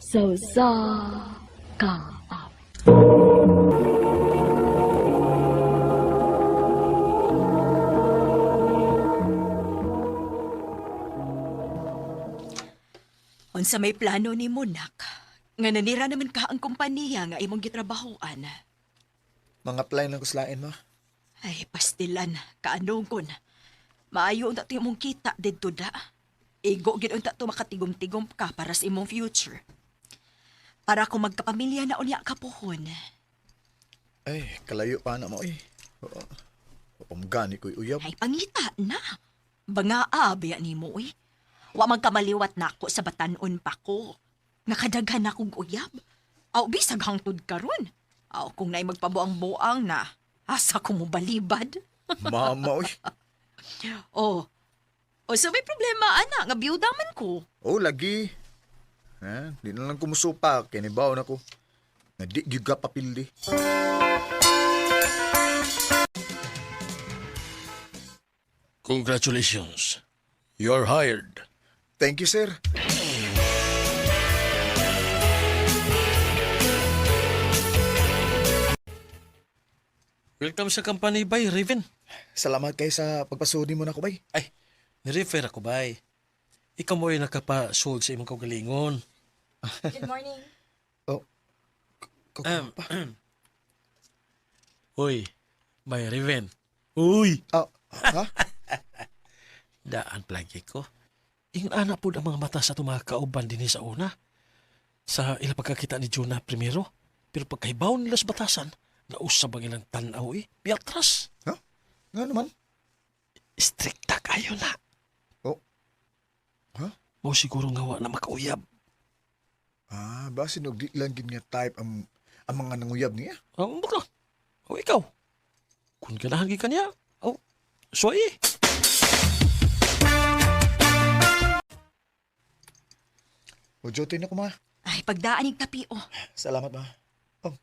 So sa ka. Unsa may plano ni mo, nak? Nga nanira naman ka ang kumpanya nga imong gitrabahoan. Mga plan lang kuslain mo. Ay, pastilan, kaanong kon. Maayo unta to imong kita didto da. Igo gid unta to makatigom-tigom ka para sa imong future. Para kung magkapamilya na unya ka pohon. Ay, kalayo pa na mo eh. Oo. Gani ko'y uyab. Ay, pangita na. Bangaa, baya ni mo eh. Wa magkamaliwat na ako sa batanon pa ko. Nakadaghan akong uyab. Aw, bisag hangtod karon. Aw, kung na'y magpabuang-buang na, asa ko mo balibad. Mama, uy. Oh, so may problema, ana, nga biyuda man ko. Oh, lagi. Ha? Di na lang kumusupa. Kinibaw na ko. Nga di giga papildi. Congratulations. You're hired. Thank you, sir. Welcome sa company, bay, Raven. Salamat kayo sa pagpasudi mo na ko, bay. Ay, nirefer ako, bay. Ikaw mo ay nakapa-sold sa imong kaugalingon. Good morning. Oh. Pa. Uy, bay, Raven. Uy! Ah, ha? Daan plagi ko. Ingon anak po ang mga mata sa itong mga kauban din sa una. Sa ilang pagkakita ni Jonah primero. Pero pagkaibaw nila sa batasan, nausab ang ilang tanaw eh. Piatras. Ha? Nga naman? Strikta kayo na. Oh. Ha? Mo siguro nga wa na makauyab. Ah, ba sinog di lang gid nga type ang mga nanguyab niya? Ang bukla. O ikaw. Kung ganahan ka niya. O, so eh. O, jotoy na ko, ma. Ay, pagdaan yung kapi, oh. Salamat, ma. Oh.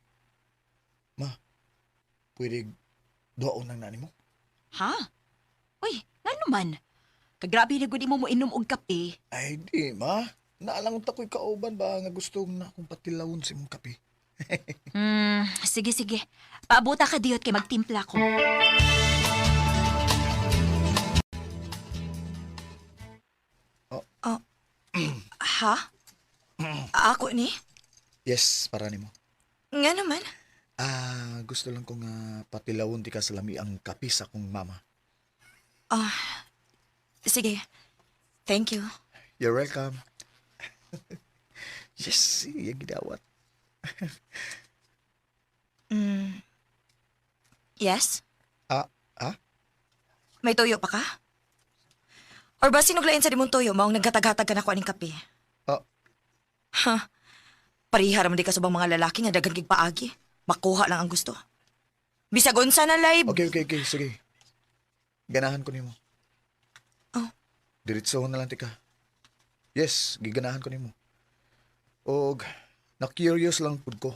Ma, pwede doon ng nani mo? Ha? Uy, nga naman. Kagrabe na gud mo mo inom og kape. Ay, di, ma. Naalangon ta ko'y kauban ba nga gusto na akong patilawon sa imong kape. Sige, sige. Paabuta ka diyot kay magtimpla ko. Ha? Ako ni? Yes, para nimo. Nga naman. Ah, gusto lang kong patilawon ti ka sa lami ang kape sa akong mama. Sige. Thank you. You're welcome. Yes, iya gidawat. Yes? Ah, May tuyo pa ka? Or ba sinuglain sa dimong tuyo maong naghatag-hatag ka na ko aning kape? Ah. Ha? Pariha raman di ka sa bang mga lalaki nga dagan kig paagi. Makuha lang ang gusto. Bisag unsa na live. Okay, sige. Ganahan ko nimo. Oh. Diretsohon na lang ti ka. Yes, giganahan ko nimo. Og, na-curious lang pud ko.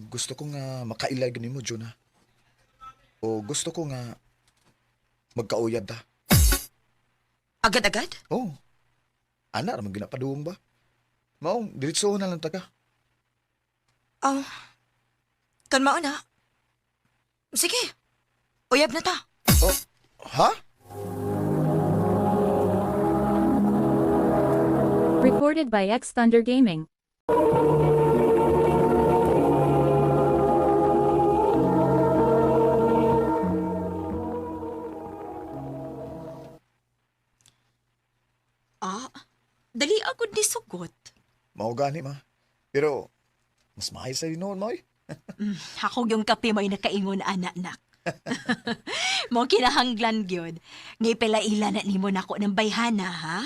Gusto ko nga makailag nimo, Jonah. O gusto ko nga magkauyab ta. Agad-agad? Oh, ana naman ginapaduong ba? Maong, diretsohon na lang ta ka. Oh. Kanmao na. Sige. Uyab na ta. Oh, ha? Recorded by X Thunder Gaming. Dali agad ni sugot. Mao gani, ma. Pero, mas maayos sa noon, mo eh. Ako yung kape mo'y nakaingon anak. Mo kinahanglan gyud. Ngay pala ila na nimo nako ng bayhana, ha?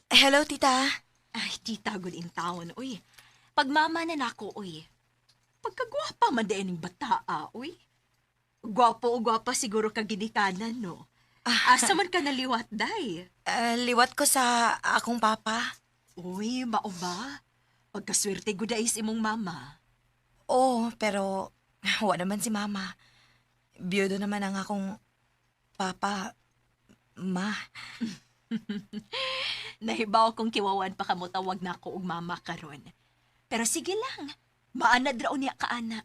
Hello, tita. Ay, tita, good in town, uy. Pagmama na nako, uy. Pagkagwapa man din ng bataa, uy. Gwapo o gwapa siguro kagidikanan, no? Asa man ka naliwat, day? Liwat ko sa akong papa. Uy, mao ba? Pagkaswerte ko dais imong mama. Oo, pero wala naman si mama. Biyudo naman ang akong papa, ma. Nahibaw kong kiwawan pa kamo tawag na ako og mama karon. Pero sige lang, maanad raw niya kaana.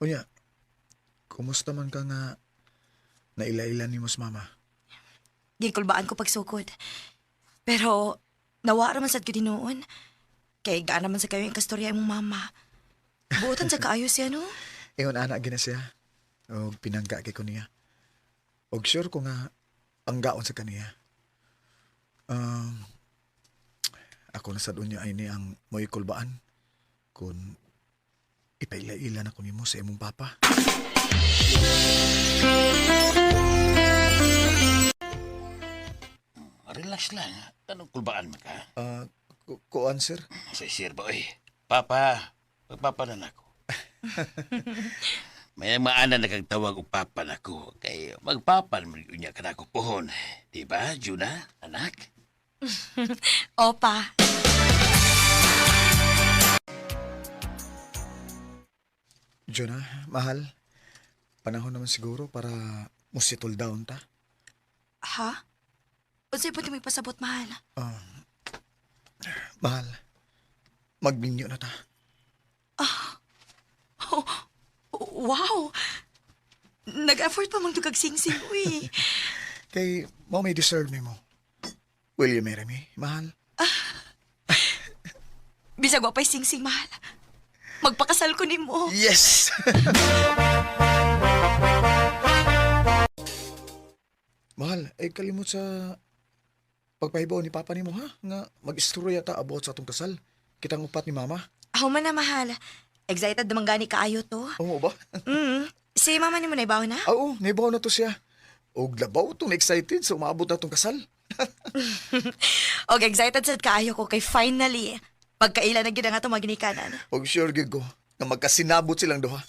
Unya, kumusta man ka nga naila-ila ni mos mama? Ginkulbaan ko pagsukod. Pero, nawa raman sad ko noon. Kay gaan naman sa kayo yung kastorya mong mama. Buotan sa kaayo siya, no? Ingon anak gina siya. O pinangga kay ko niya. Og sure ko nga ang gaon sa kaniya. Ako na sa dunya ay ni ang mo'y kulbaan. Kung ipaila-ila na ko nimo sa imong papa. Relax lang. Anong kulbaan mo ka? Kuan sir? Sa sir ba, oy. Papa, magpapanan ako. May maana na kang tawag o papa na ko. Kay magpapan mo niya ka na ako pohon. Diba, Juna, anak? Opa. Jonah, mahal. Panahon naman siguro para musitol down ta. Ha? Unsay po may pasabot, mahal? Mahal. Magminyo na ta. Wow! Nag-effort pa mang dugag sing-sing, uy. Kay mo may deserve ni mo. Will you marry me, mahal? Bisag wa pa'y sing-sing, mahal. Magpakasal ko ni mo. Yes! Mahal, ay kalimot sa pagpahibaw ni Papa ni mo ha? Nga mag-istorya ta about sa atong kasal. Kitang upat ni Mama. Ako man na, mahal. Excited naman gani kaayo to. Oo ba? Si mama ni mo na ibaw na? Oo, naibaw na to siya. Og labaw tong excited sa umabot na tong kasal. Og excited sad kaayo ko kay finally, pagkaila na gyud nga to maginikanan. Og sure gid ko nga magkasinabot silang duha.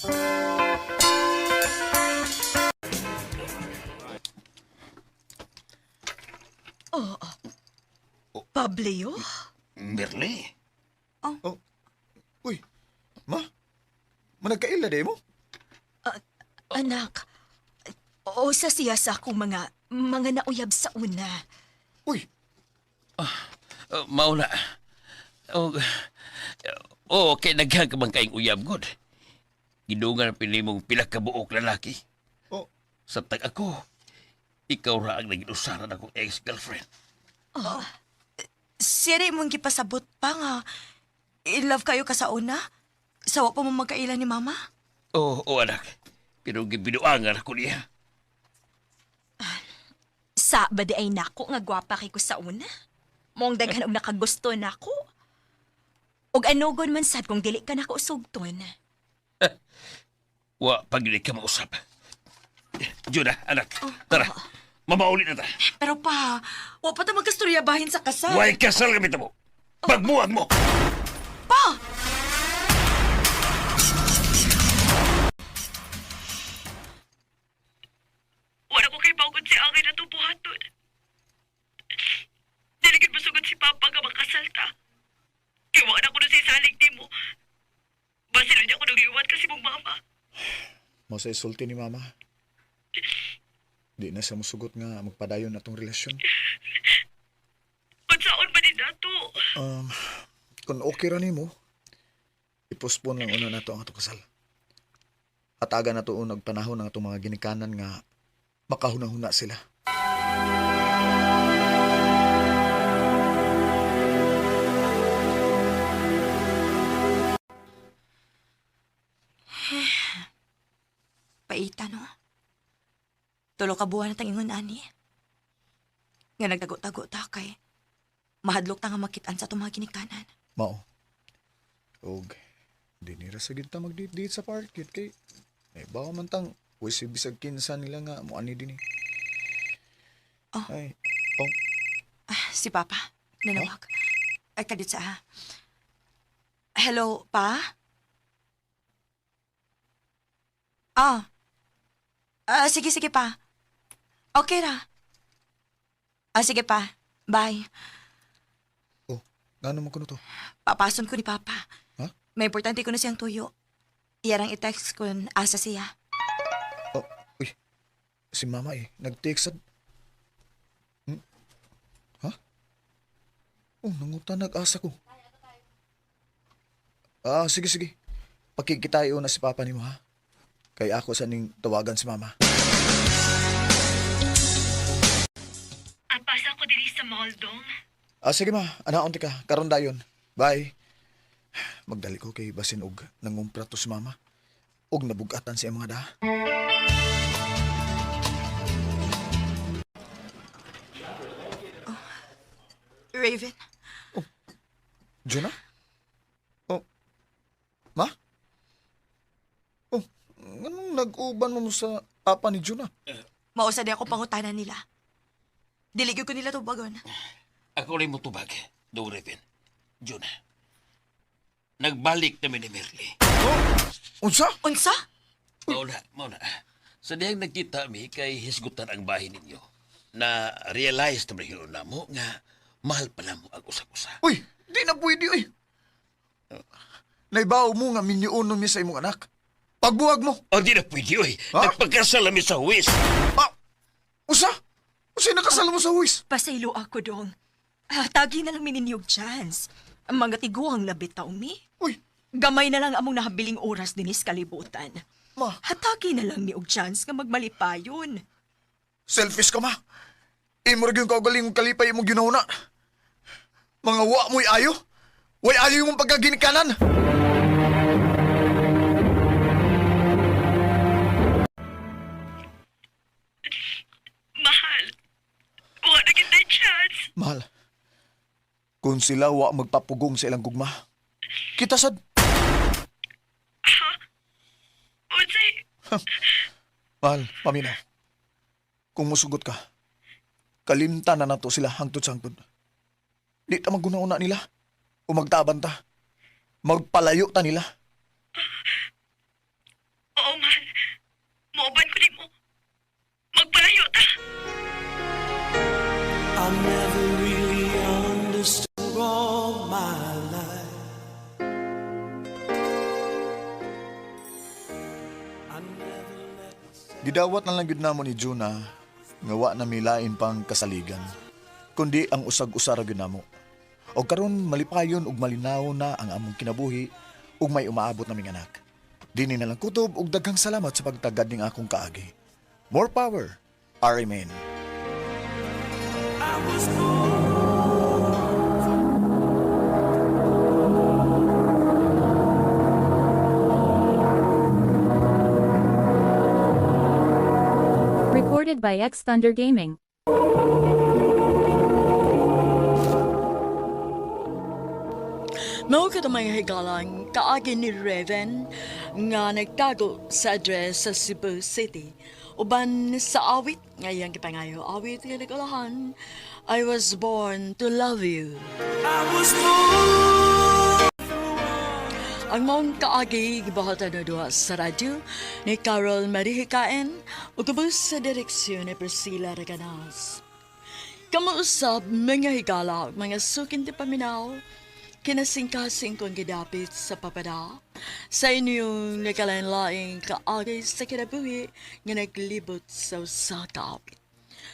Pablio? Merle. Uy, ma? Managkaila day mo? Anak, o sa siya sa akong mga nauyab sa una. Uy, Mauna. Okay, naghan ka bang kaing uyab, God? Gidungan ang pinimong pila ka buok lalaki. oh, Sa tag ako, ikaw ra ang naging usaran akong ex-girlfriend. Siri mong gipasabot pa nga. In love kayo ka sa una? Sawa pa mo magkaila ni mama? Oo, anak. Pero gibinuangan ako niya. Sa ba di ay nako nga gwapa kay ko sa una? Mong daghan og nakagusto nako. Og anugon man sad kung dili ka nako usugton. Wa, pag hindi ka mausap. Juna, anak. Tara, mamaulit na ta. Pero pa, wa pa ta magkastoryabahin sa kasal. Huwag kasal kami mo. Pagbuwag mo! Pa! Wala ko kay bawgon si Angay na tubuhaton. Diligid masugod si Papa nga makasalta. Kiwaan ako na sa isalig ni mo. Basin niya ako nagliwat kasi mong mama. mo sa isulti ni Mama. Di na sa musugot nga magpadayon na tong relasyon. Unsaon ba din nato? Kung okay ra nimo, ipospon lang una nato ang atong kasal. Hatagan na to unag panahon ng atong mga ginikanan nga makahuna-huna sila. Paita, no? Tulo ka buwan na tangingon, ani. Nga nagtago-tago ta kay mahadlok ta nga makitaan sa itong mga ginikanan. Mao. Og di nira sa gid ta magdit-dit sa parkit kay may baka man tang bisag kinsa nila nga mo ani dinhi. Oh. Ay, Si Papa, nanawag. Ay, kadit sa Hello, Pa? Sige, Pa. Okay ra. Sige, Pa. Bye. nga naman ko to. Papason ko ni Papa. Ha? May importante ko na siyang tuyo. Iyarang i-text kun asa siya. Oh, uy. Si mama nag-text sad. Ha? Oh, nangutan nag-asa ko. Sige, sige. Pakikitayo na si papa ni mo, ha? Kaya ako sa ning tawagan si mama. Apasa ko diri sa mall, dong. Sige ma, anaon ti ka. Karon dayon. Bye. Magdali ko kay basin og nangumpra to si mama. Og nabugatan siya mga da. Raven, Jonah? Oh, ma? Oh, anong nag-uban mo sa papa ni Jonah? mausad ako pangutanan nila. Diligyo ko nila tubagon. Ako rin mo tubag, do Raven. Juna. Nagbalik namin ni Merly. Unsa? Unsa? Mauna. Sa diyang nagkita mi kay hisgutan ang bahay ninyo. Na realize na mahilo na mo nga mahal pala mo ang usa-usa. Uy, di na pwede, uy. Naibaw mo nga minyuunon mi sa imong anak. Pagbuwag mo. O di na pwede, oy. Ha? Nagpagkasal mi sa huwis. Usa? Usa nakasala mo sa huwis? Pasaylo ako, dong. Tagi na lang mininyog chance. Ang mga tiguang labitaw mi. Uy, Gamay na lang among nahabiling oras dinis kalibutan. ma, Hatagi na lang ni og chance nga magmalipayon. selfish ka, ma. Imo rin yung kaugaling mong kalipay imong ginuna. Mga wa mo'y ayo. Way ayo yung pagkaginikanan. Mahal. Wa na kita chance. Mahal, kung sila wa magpapugong sa ilang gugma, kita sad. Unsay? Mahal, paminaw. Kung musugot ka, kalimtan na nato sila hangtod sa hangtod. Di ta maguna-una nila. O magtaban ta. Magpalayo ta nila. Oo, mahal. Mauban ko din mo. Magpalayo ta. I never really understood all my life. I never let Gidawat na lang gid namo ni Juna nga wa na milain pang kasaligan. Kundi ang usag-usara gyud namo. O karon malipayon ug malinaw na ang among kinabuhi ug may umaabot naming anak. Dini na lang kutob ug daghang salamat sa pagtagad ning akong kaagi. More power. Amen. Recorded by X Thunder Gaming. Mao ka mga higalang kaagi ni Raven nga nagtago sa address sa Cebu City. Uban sa awit ngayang kipangayo awit nga nagalahan. I was born to love you. Ang mong kaagi gibahatan na duha sa radyo ni Carol Marihikain ug tubos sa direksyon ni Priscilla Reganas. Kamuusab mga higala mga sukin ti paminaw kinasingkasing kong gidapit sa papada sa inyong nagkalain-laing kaagay sa kinabuhi nga naglibot sa usa ka awit.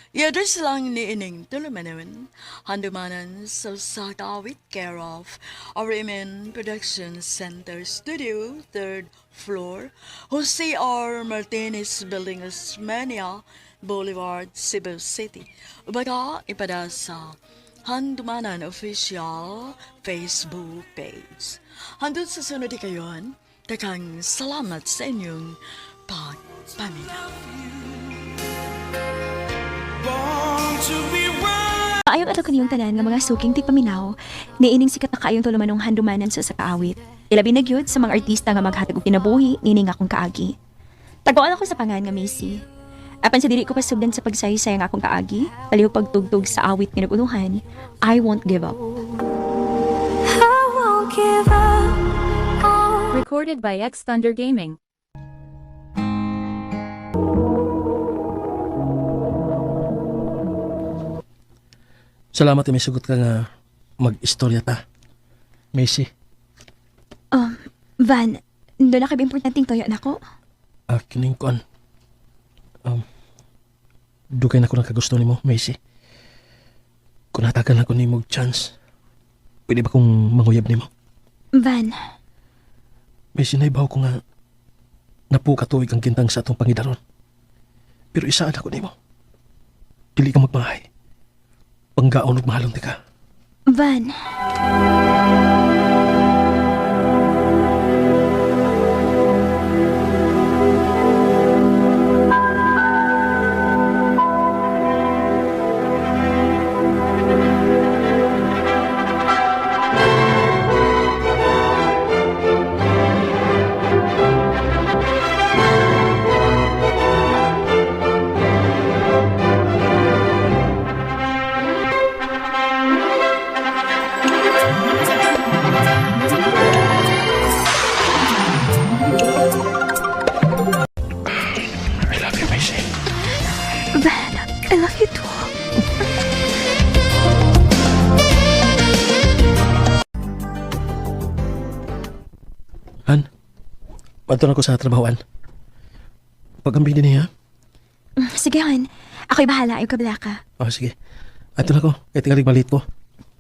I-address lang ni Ining Tulumanon, handumanan sa usa ka awit care of RMN Production Center Studio, 3rd floor, Jose R. Martinez Building, Osmania Boulevard, Cebu City. Ubaga ipada sa Handumanan Official Facebook page. Handun sa sunod kayon, takang salamat sa inyong pagpaminaw. Ayaw ato kaniyong tanan nga mga suking ti paminaw, niining sikat na kaayong tulumanong handumanan sa kaawit. Ilabi na gyud sa mga artista nga maghatag og kinabuhi, nining akong kaagi. Tagoan ako sa pangan nga Macy. Apan sa dili ko pasugdan sa pagsaysay nga akong kaagi, palihog pagtugtog sa awit nga naguluhan, I won't give up. Recorded by X Thunder Gaming. Salamat may sugot ka nga mag-istorya ta. Macy. Van, Doon na kayo importanteng toyo na ko. Kining kuan. Dugay na ko nakagusto ni mo, Macy. Kung natagan ako ni mo chance, pwede ba kong manguyab ni mo? Van, Macy, naibaw ko nga napukatuig ang kintang sa atong pangidaron. Pero isaan ako ni mo. Dili ka magmahay. Panggaon ug mahalong ti ka. Van. I love you, Macy. Van, I love you too. Han, panto na ko sa trabahoan. Pagambing din niya. Sige, Han. Ako'y bahala. Ayaw kabla ka. Sige. Ato na ko. Kaya tingalig malit ko.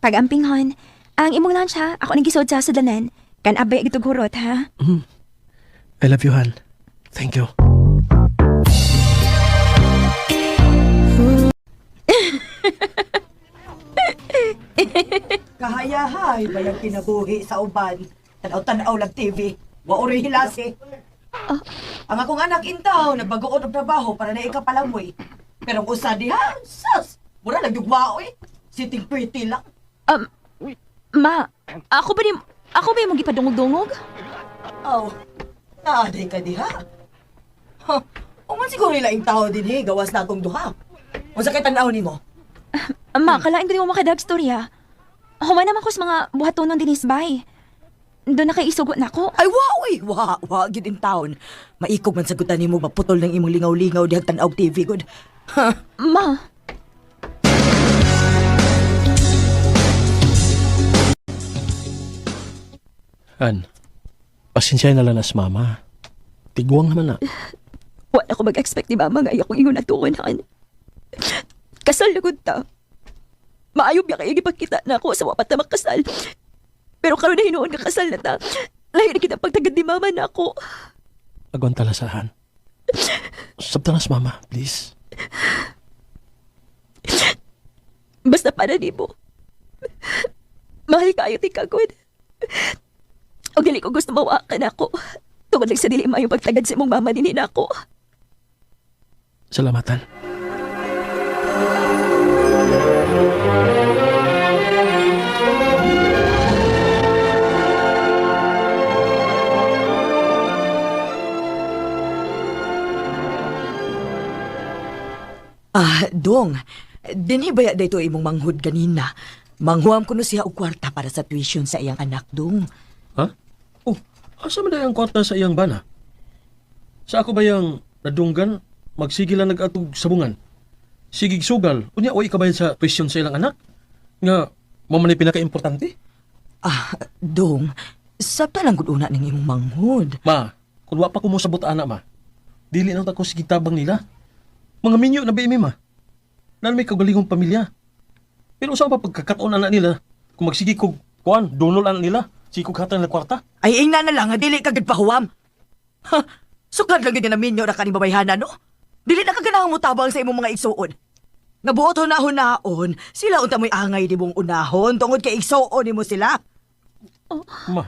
Pag-amping, Han. Ang imong lunch, ha? Ako nagisod sa sudanan. Kan abay agitog hurot, ha? I love you, Han. Thank you. Kahayahay bayang kinabuhi sa uban. Tanaw-tanaw lang TV. Wa uri hilasi. Ang akong anak intaw, nagbagoon og trabaho para na ikapalamoy. Pero ang usa diha, sus! Mura lang yung waoy. Sitting pretty lang. Ma, ako ba yung mong ipadungog-dungog? Oh, naaday ka diha. Huh, uman siguro laing tao din gawas na akong duha. Unsa kay tanaw nimo? Ma, kalain ko di mo makadag storya. Human naman ko sa mga buhatonon din isbay. Doon na kay isugot na ko. Ay, wa, gid in town. Maikog man sagutan nimo ba putol ng imong lingaw-lingaw dihang tanaw TV good. Ma, Han, pasensya na lang nas mama. Tiguang naman na. wala ko mag-expect ni mama nga akong ingon na tuunan. Kasal na gud ta. Maayo biya kayo gipagkita na ako sa wapat na makasal. Pero karon na hinuon nga kasal na ta. Lahi na kita pagtagad ni mama na ako. Agwan talasahan. Sabta nas mama, please. Basta para di mo. Mahal kayo ti kagod. O dili ko gusto mawakan ako. Tungod lang sa dili maayong pagtagad sa imong mama din ako. Salamatan. Dong, dinhi baya dito imong manghud ganina. Manghuam ko no siya og kwarta para sa tuition sa iyang anak, Dong. Ha? Oh, asa man ang kwarta sa iyang bana? Sa ako ba yung nadunggan, magsigilan nag-atog sabungan? Sigig sugal, unya way kabayan sa tuition sa ilang anak? Nga, mo man ay pinaka-importante? Dong, sabta lang gud una ning imong manghud. Ma, kung wa pa ko mo sabot ana ma, dili na ako sige tabang nila. Mga minyo na ba ma? Nan may kagalingong pamilya. Pero saan pa pagkakataon na nila? Kung magsigi kog kuan, donol ana nila. Sige kog hatan na kwarta. Ay ingna na lang nga dili ka gid pahuwam. Ha, sukad lang gid na minyo na kaning babayhana no. Dili na ka ganang mutabang sa imong mga igsuon. Nabuot hunahon sila unta mo'y angay di mong unahon tungod kay igsuon nimo sila. Ma,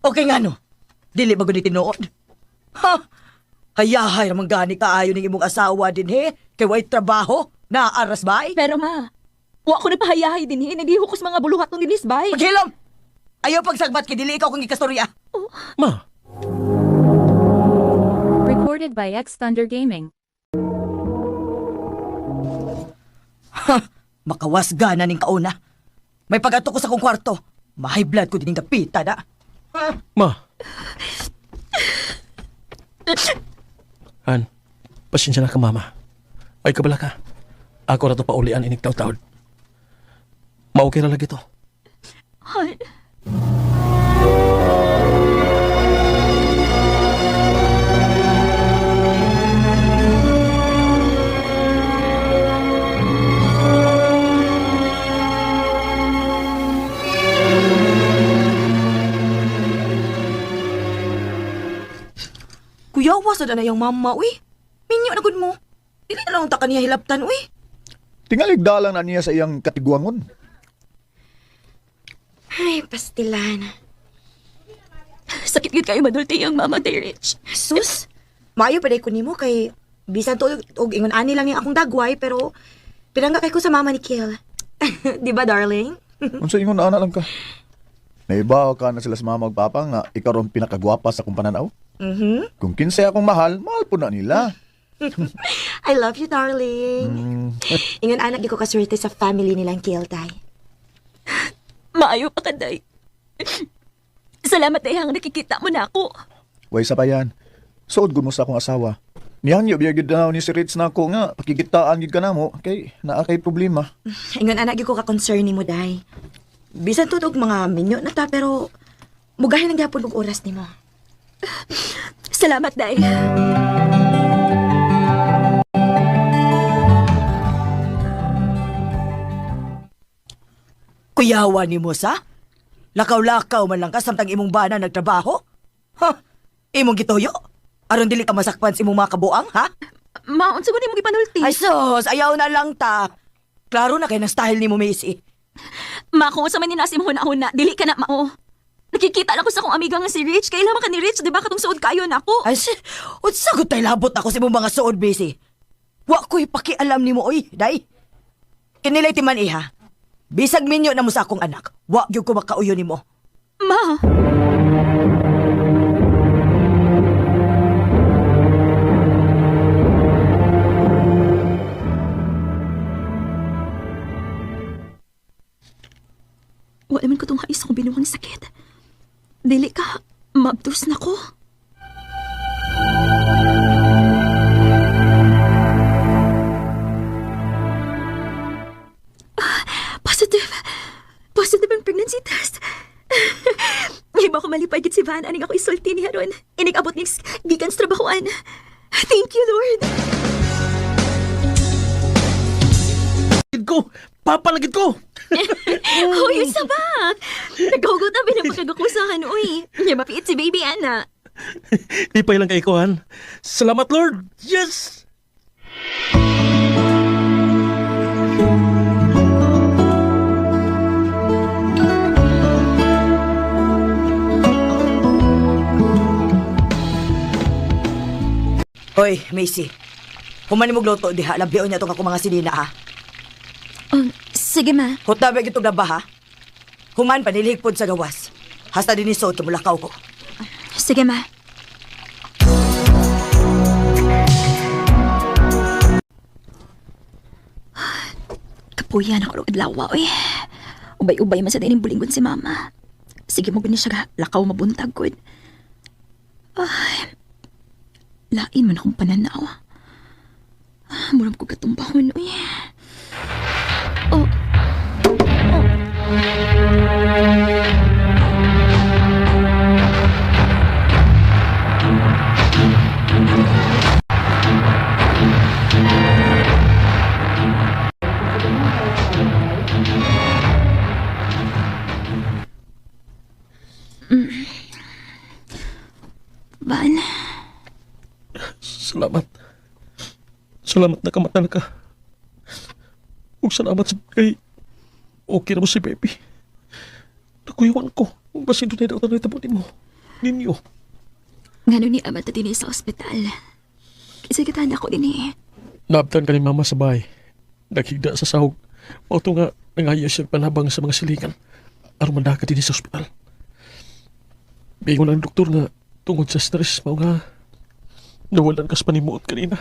Okay nga no. Dili ba gud tinuod? Ha? Hayahay ramang gani kaayo ning imong asawa din kay way trabaho na aras bay. Pero ma, wa ko nagpahayahay din nagiho ko sa mga buluhat ng dinisbay. Paghilom. Ayaw pagsagbat kay dili ikaw kung gikastorya. ma, Recorded by X Thunder Gaming. Makawasga na ning kauna. May pagato ko sa kong kwarto. Mahay blood ko din kapita na. ma. Han, pasensya na ka mama. Ay kabala ka. Ako na to paulian inig taw-taod. Maukira lagi to. Han. sa na yung mama, uy. Minyo na gud mo. Dili na lang ta kaniya hilabtan, uy. Tingalig dalang na niya sa iyang katiguangon. Ay, pastilan. Sakit gud kayo madulti yung mama day, Rich. Sus, maayo pa day ko nimo kay bisan to og ingon ani lang yung akong dagway pero pinangga kay ko sa mama ni Kiel. Di ba, darling? Unsa ingon na lang ka? Naibaw ka na sila sa mga magpapang na ikaw ron pinakagwapa sa kong pananaw? Mhm. Kung kinsa akong mahal, mahal po na nila. I love you, darling. Ingon anak di ko kaswerte sa family nilang Kiel, tay. Maayo pa ka, day. Salamat, day, hang nakikita mo na ako. Way sa pa yan. Suod gud mo sa akong asawa. Niyan biyag gid daw ni si Rich na ako nga pakikitaan gid ka na mo kay naa kay problema. Ingon anak di ko ka-concern nimo, day. Bisan to og mga minyo na ta pero mugahin ang gyapon og oras nimo. Salamat, day. Kuyawa ni mo sa? Lakaw-lakaw man lang ka samtang imong bana nagtrabaho? Ha? Imong gituyo? Aron dili ka masakpan sa imong mga kabuang, ha? Ma, unsa gud mo gipanulti? Ay sus, ayaw na lang ta. Klaro na kay ng style ni mo, Macy. Ma, kung sa man ni nasi mo huna, dili ka na mao. Nakikita lang ko sa akong amiga nga si Rich. Kailangan ka ni Rich, di ba katong suod kayo na ako? Ay, unsa gud tay labot ako sa imong mga suod, Macy. Wa ko'y pakialam ni mo, oy, day. Kinilay timan iha. Bisag minyo na mo sa akong anak. Wa gyud ko makauyo nimo. Ma! Wala man ko itong hais kong binuwang sakit. Dili ka, mabdos na ko. Positive. Positive ang pregnancy test. Iba ko malipay gid si Van. Aning ako isulti niya ron. Inig-abot ni gikan sa trabahoan. Thank you, Lord. Lagid ko! Papalagid ko! Hoy, isa ba? Naghugot na pinapagkagukusahan, uy. Niya mapiit si baby, Ana. Di pa ilang kaikuhan. Salamat, Lord! Yes! Hoy, Macy. Humani mo gloto diha, labion niya itong ako mga sinina, ha? Oh, sige, ma. Hutabi itong laba, ha? Human panilhigpod sa gawas. Hasta din ni Soto, mulakaw ko. Sige, ma. Kapuyan ako adlaw, uy. Ubay-ubay man sa dining bulingon si mama. Sige mo gani siya lakaw mabuntag ko. Ay, lain man akong pananaw. Muram ko katumbahon, uy. Oh. Van. Salamat. Salamat na kamatan ka. Ug salamat sa kay okay na mo si baby. Nakuyawan ko. Kung basin doon na daw tanong itabo mo. Ninyo. Ngano ni Amat din sa ospital. Kasi kitahan ako din eh. Naabtan ka ni mama sa bahay. Naghigda sa sahog. Mauto nga nangayos siya panabang sa mga silingan. Aron mandaka din sa ospital. Bingon ang doktor nga tungod sa stress mao nga nawalan ka sa panimuot kanina.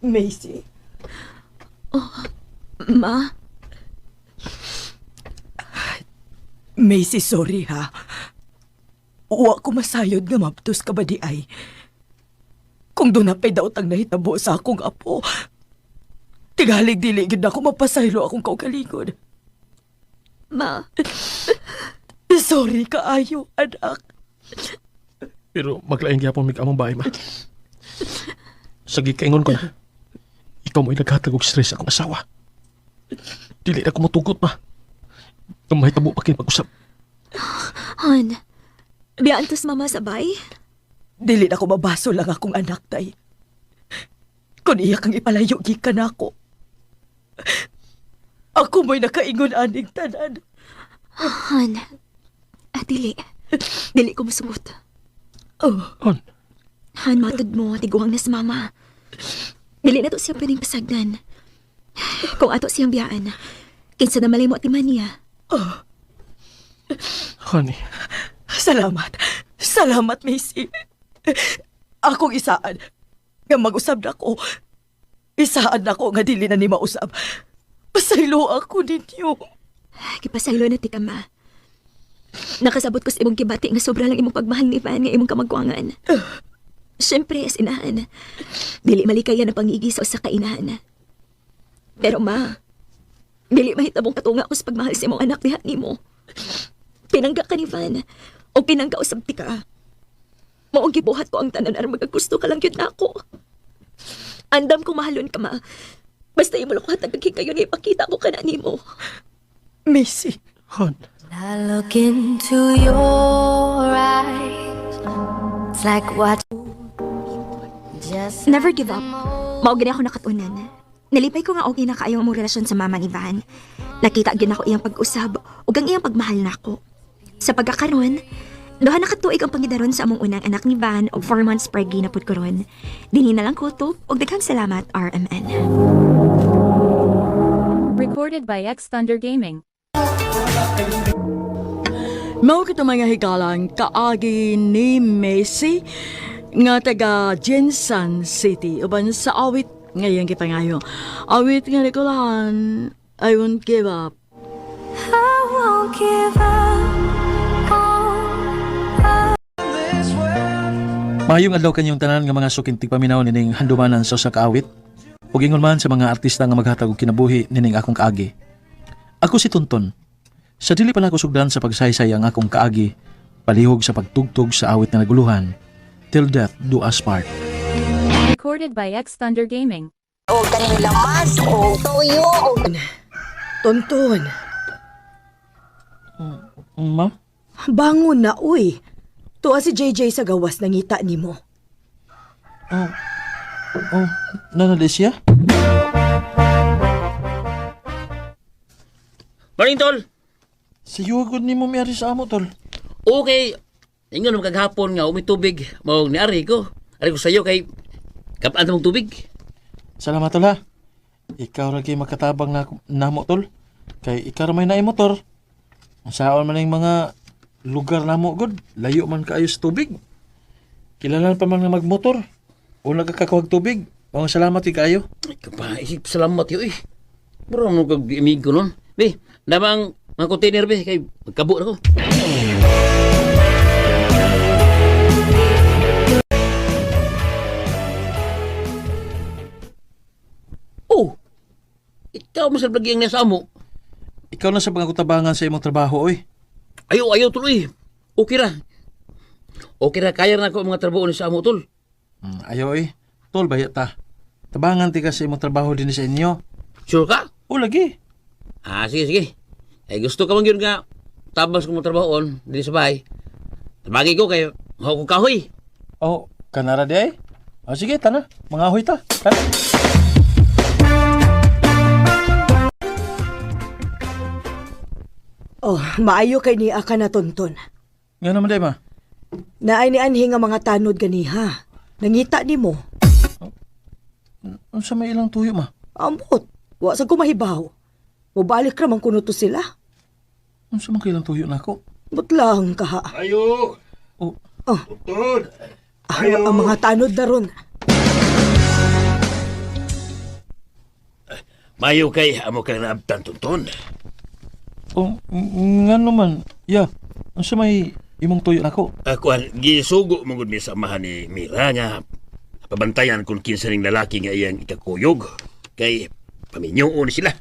Macy. Oh, ma? Macy, sorry ha. Wa ko masayod nga maptos ka ba di ay. Kung doon na pa'y daw tang nahitabo sa akong apo, tigalig-diligid na ako mapasaylo akong kaugalingon. Ma? Sorry kaayo, anak. Pero maglaing gyapon mig among bahay ma. Sige kaingon ko na. Ikaw mo'y naghatag og stress akong asawa. Dili na ko matugot ma. Kung mahitabo pa kayo pag-usap, Han, biyaan to sa mama sabay? Dili na ko mabaso lang akong anak, tay. Kung iya kang ipalayo, gikan ako. Ako mo'y nakaingon aning tanan. Han, dili. Dili ko masugot. Oh, On. Han, matod mo, tiguang na sa mama. Dili na to siya pwedeng pasagdan. Kung ato siyang biyaan, kinsa na malay mo at iman niya. Honey, salamat. Salamat, Macy. Akong isaan nga mag-usab na ko. Isaan na ko nga dili na ni mausab. Pasaylo ako ninyo. Kipasaylo na ti ka, ma. Nakasabot ko sa imong kibati nga sobra lang imong pagmahal ni Van nga imong kamagwangan. Siyempre, as inahan, dili malikayan ang pangigi sa usa ka inahan. Pero ma, dili mahitabong katunga ko sa pagmahal sa imong anak diha nimo. Pinangga ka ni Van, o pinangga usab ti ka. Maong gibuhat ko ang tanan aron magagusto ka lang yun na ako. Andam ko mahalon ka, ma. Basta imo lang ko hatag kayo nga ipakita ko ka na nimo. Macy. Hon. I look into your eyes. It's like what just Never give up. Mao gid ako nakatunan. Nalipay ko nga okay na kaayo ang mong relasyon sa mama ni Van. Nakita gid ako iyang pag-usab ug ang iyang pagmahal nako. Sa pagkakaroon, duha na katuig ang pangidaron sa among unang anak ni Van og 4 months preggy na pud karon. Dinhi na lang kutob ug daghang salamat RMN. Recorded by X Thunder Gaming. Mao kita mga higalang kaagi ni Messi nga taga Jensan City uban sa awit ngayon kipangayo. Awit nga nagulahan, I won't give up. I won't give up on Mayong adlaw kanyong tanan nga mga suking tigpaminaw nining handumanan sa usa ka awit. Ug ingon man sa mga artista nga maghatag og kinabuhi nining akong kaagi. Ako si Tonton. Sa dili pa na ko sugdan sa pagsaysay ang akong kaagi, palihog sa pagtugtog sa awit na naguluhan. Till death do us part. Recorded by X Thunder Gaming. Tonton, Ma? bangon na, uy. Tuwa si JJ sa gawas nangita nimo. Oh, nanali siya? Morning, Tol. Sayugod ni mo miyari sa amo, tol. Okay. Ingon naman kaghapon nga umitubig. Mao ni Ari ko. Ari ko sa'yo kay kapaan mong tubig. Salamat, tol, ha. Ikaw lagi makatabang na namo, tol. Kay ikaw may naay motor. Saan man yung mga lugar namo, god. Layo man kaayo sa tubig. Kilalan pa man nga magmotor. O nagkakawag tubig. Mga salamat kayo. Ay, kapaisip salamat yun eh. Bro, nung kag-imig ko nun. Be, namang mga container be, kay magkabo na ko. Oh, ikaw masal lagi ang nasa amo. Ikaw na sa mga kutabangan sa imong trabaho, oy. Ayaw tuloy. Okay ra. Okay ra, kaya na ako ang mga trabaho ni sa amo, tol. Ayaw, oy. Tol, bayat ta. Tabangan ti ka sa imong trabaho din sa inyo. Sure ka? O, lagi. Sige. Eh, gusto ka man yun nga tabas kong trabahoon dito sa bahay. Tabagi ko kay ako kahoy. Oh, kanara di ay? O, sige, tana. Mga ahoy ta. Tana. Oh, maayo kay ni aka na, Tonton. Nga naman, day, ma. Naay ni anhi nga mga tanod ganiha. Nangita nimo. Ano sa may ilang tuyo, ma? Ambot, wa sa kumahibaw. Mubalik ra man kuno to sila. Ano sa mga ilang tuyo na ako? Butlang kaha. Ayo! Oh, Tuntun! Ang mga tanod na ron. Mayo kay amo ka na abtan, Tuntun. oh, nga naman. Yeah. Ano sa may imong tuyo na ako? Kuan, gisugo mong mi sa amahan ni Mira nga pabantayan kung kinsa ning lalaki nga iyang ikakuyog. Kay paminyoon sila.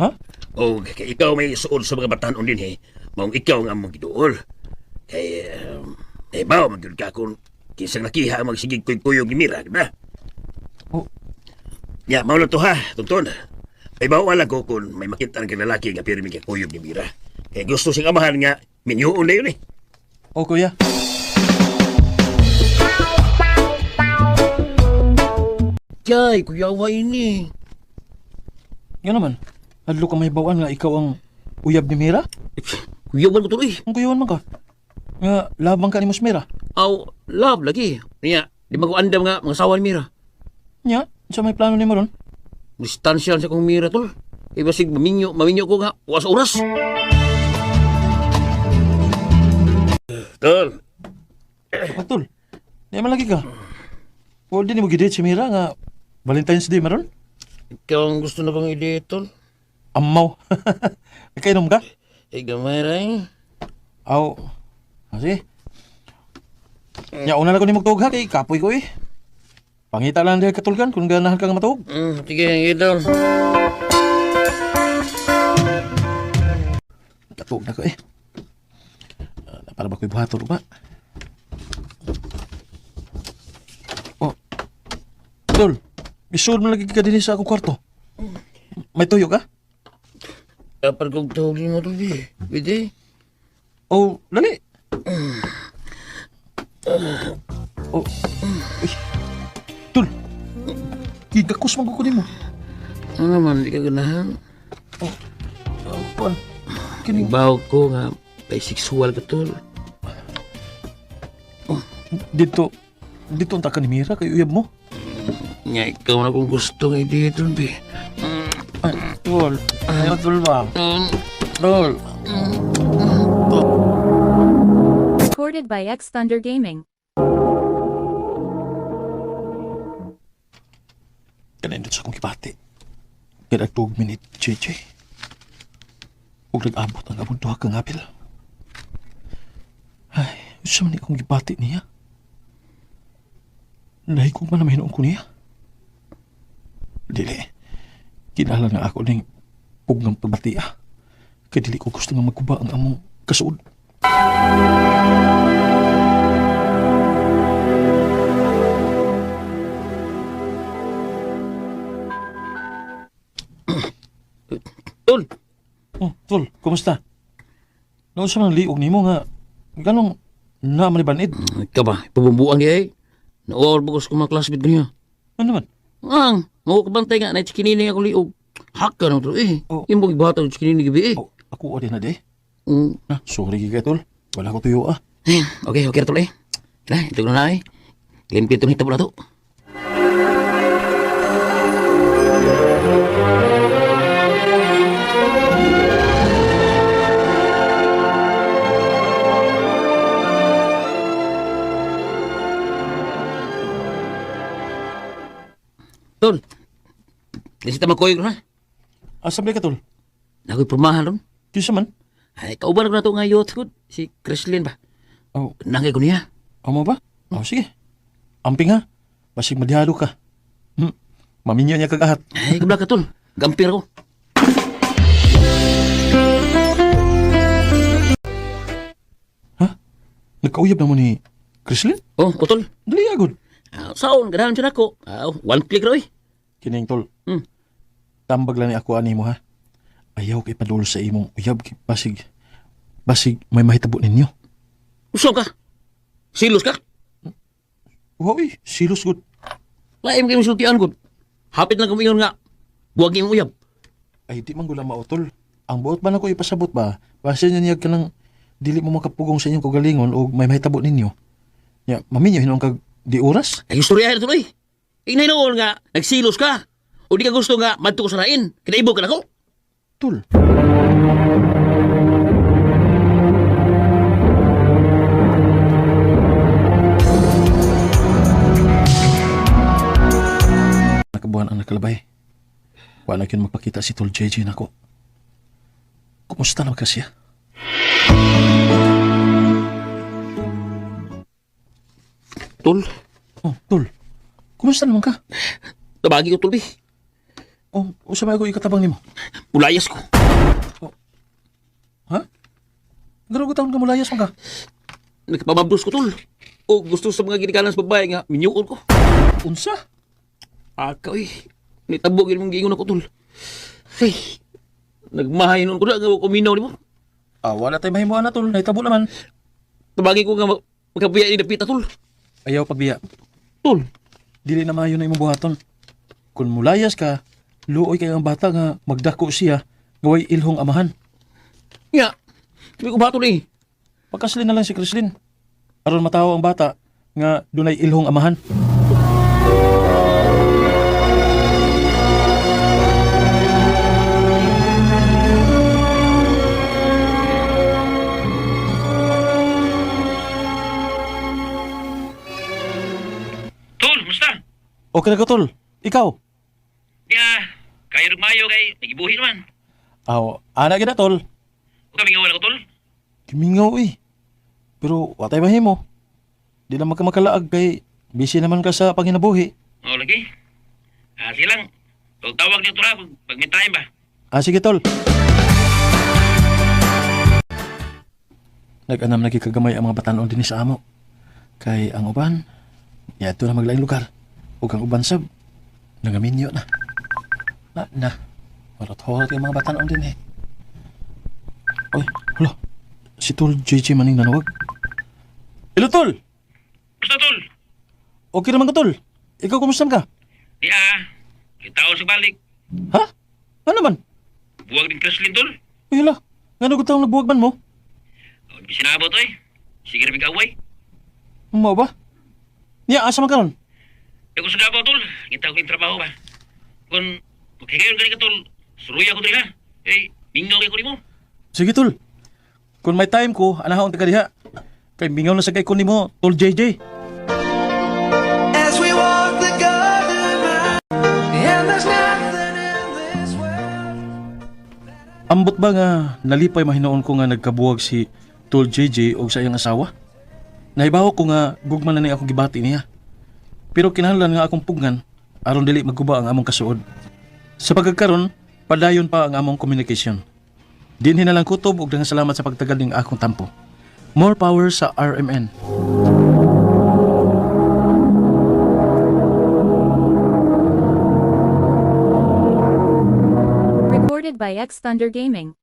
Ha? O kay ikaw may suod sa mga batanon din he. Maong ikaw nga mong giduol. Kay bawa magyud ka kung kinsang nakiha ang magsigig kuyog ni Mira, di ba? Oh. Ya, mao lang to ha, Tuntun. May bawa lang ko kung may makita ng lalaki nga pirmi kay kuyog ni Mira. Kay gusto sing amahan nga Minyoon na yun eh. O kuya. Kay, kuyawa ini. Nga naman, hadlo ka may bawaan nga ikaw ang uyab ni Mira? Kuyawan ko tuloy. Ang kuyawan man ka. Nga, labang ka ni Mas Mira. Aw, love lagi. Niya, di mag-uandam nga mga asawa ni Mira. Nya, sa may plano ni mo ron? Distansya sa kong Mira tol. Ibasig maminyo ko nga. Uwas oras. Tol. Tol, di man lagi ka. O di ni mo gidate si Mira nga Valentine's Day maron? Ikaw ang gusto na bang ide, tol? Amaw. Ikainom ka? Gamay rin. Aw. Kasi. Nya, una na ko ni magtuog ha kay kapoy ko eh. Pangita lang dahil katulgan kung ganahan kang matuog. Sige, idol. Katuog na ko eh. Para ba ko'y buhato ba? Oh. Tol, isod mo lagi ka din sa akong kwarto. May tuyo ka? Kapag kong tuhogin mo tol, Bide. Oh, dali. Oh. Uy. Tol. Gigakos man ko mo. Ano naman, di ka ganahan? Pan. Kining bawo ko nga, bisexual ka tol. Dito ang taka ni Mira kay uyab mo. Nga, ikaw na kung gusto nga dito, be. Tol. Ayaw, tol ba? Tol. Recorded by X Thunder Gaming. Kanindot sa akong kibati. Kaya 2 minute, JJ. Huwag nag-abot ang abot duha kang apil. Ay, gusto man akong kibati niya. Lahi ko man na mahinoon ko niya. Dili, kinala nga ako ng pugang pagbati Kaya dili ko gusto nga magkuba ang among kasuod. Tol! Oh, Tol, kumusta? Noon sa mga liog ni mo nga, ganong naman ni Banid. Ikaw ba, pabumbuan niya eh. Na-all bagos ko mga classmate ko niya. Ano naman? Ang, makukabantay nga, na chikinini ako liog. Haka na ito eh. Yung mga ibahatang chikinini gabi eh. Ako o din na de. Sorry kaya Tol, wala ko tuyo Okay, Tol eh. Kaya, ito na eh. Limpit itong hitabo na ito. Tol, lisita magkoy ko na. Asam ka, Tol? Nako'y pumahan ron. Kisa man? Ay, kauban ko na ito nga youth good. Si Chrislyn ba? Oh. Nangay ko niya. Amo ba? Oh, sige. Amping ha. Basig madihalo ka. Maminyo niya kagahat. Ay, kabla ka, Tol. Gampir ako. Ha? Nagkauyab na mo ni Chrislyn? Oh, Tol. Dali agad. Saon, ganahan siya na ako. One click raw eh. Kining Tol. Tambag lang ni ako ani mo ha. Ayaw kay padul sa imong uyab kay basig may mahitabo ninyo. Uso ka? Silos ka? Uy, silos gud. Laim kayo sultian gud. Hapit lang kami nga. Buwag yung uyab. Ay di man gula mautol. Ang buot ba na ko ipasabot ba? Basta niya ka nang dili mo makapugong sa inyong kagalingon o may mahitabo ninyo. Ya, maminyo hinong kag di oras? Ay istorya na tuloy. Inay noon nga nagsilos ka. O di ka gusto nga madto ko sa rain. Kinaibo ka na ko. Tul. Nakabuhan ang nakalabay. Wala yun magpakita si Tol JJ na ko. Kumusta naman kasi siya? Tol. Oh, Tol. Kumusta naman ka? Tabagi ko, Tol, bi. Oh, usapay ko ikatabang nimo. Mulayas ko. Oh. Ha? Garo ko taon ka mulayas mo ka? Nagpamabros ko, Tol. O gusto sa mga ginikanan sa babae nga, minyuon ko. Unsa? Akaw eh. Nitabog yun mong giingon ako, Tol. Hey, nagmahayinon ko na nga kuminaw ni mo. Wala tayo mahimuan na, tol. Nahitabo naman. Tabagi ko nga magkabuya ni Dapita, tol. Ayaw pagbiya. Tol, dili na mayo na imong buhaton. Kung mulayas ka, luoy kay ang bata nga magdako siya, gaway ilhong amahan. Nga, hindi ko ba ito eh. Pagkaslin na lang si Crislin. Aron matawa ang bata nga dunay ilhong amahan. Tol, musta? Okay na ka, tol. Ikaw? Ya, kayo nagmayo kay nagibuhi naman. Ana gina, tol. O kami nga wala ko, tol. Kimingaw eh. Pero watay mahimo. Di na magkamakalaag kay busy naman ka sa panginabuhi. O, lagi. Sige lang. Huwag tawag niyo ito na pag may time ba. Sige, tol. Nag-anam nagikagamay ang mga batanon din sa amo. Kay ang uban, yato na maglaing lugar. Huwag ang uban sab, nangaminyo na. Warot-horot yung mga batanon din eh. Oy, hala. Si Tol JJ maning nanawag. Hello, Tol! Basta, tol. Okay naman ka, Tol. Ikaw, kumusta ka? Kitaon sa balik. Ha? Ano naman? Buwag din Kreslin, tol. Uy, hala. Nga nagutang nagbuwag man mo? O, di sinabot eh. Sige rin away. Mo ba? Niya, asa man karon? Kung sa Davao, tol, kita ko yung trabaho ba? Kung magkikayon ka rin ka, tol, suruya ko rin ha. Mingaw kayo ko rin mo. Sige, Tol. Kung may time ko, anahon taga diha. Kay mingaw na sa kay kunin mo, Tol JJ. As we walk the golden mile, and there's nothing in this world. Ambot ba nga nalipay mahinoon ko nga nagkabuwag si Tol JJ o sa iyang asawa? Nahibaw ko nga gugman na ni akong gibati niya. Pero kinahanglan nga akong pugngan aron dili magguba ang among kasuod. Sa pagkakaron, padayon pa ang among communication. Dinhi na lang kutob ug daghang salamat sa pagtagal ning akong tampo. More power sa RMN. Recorded by X Thunder Gaming.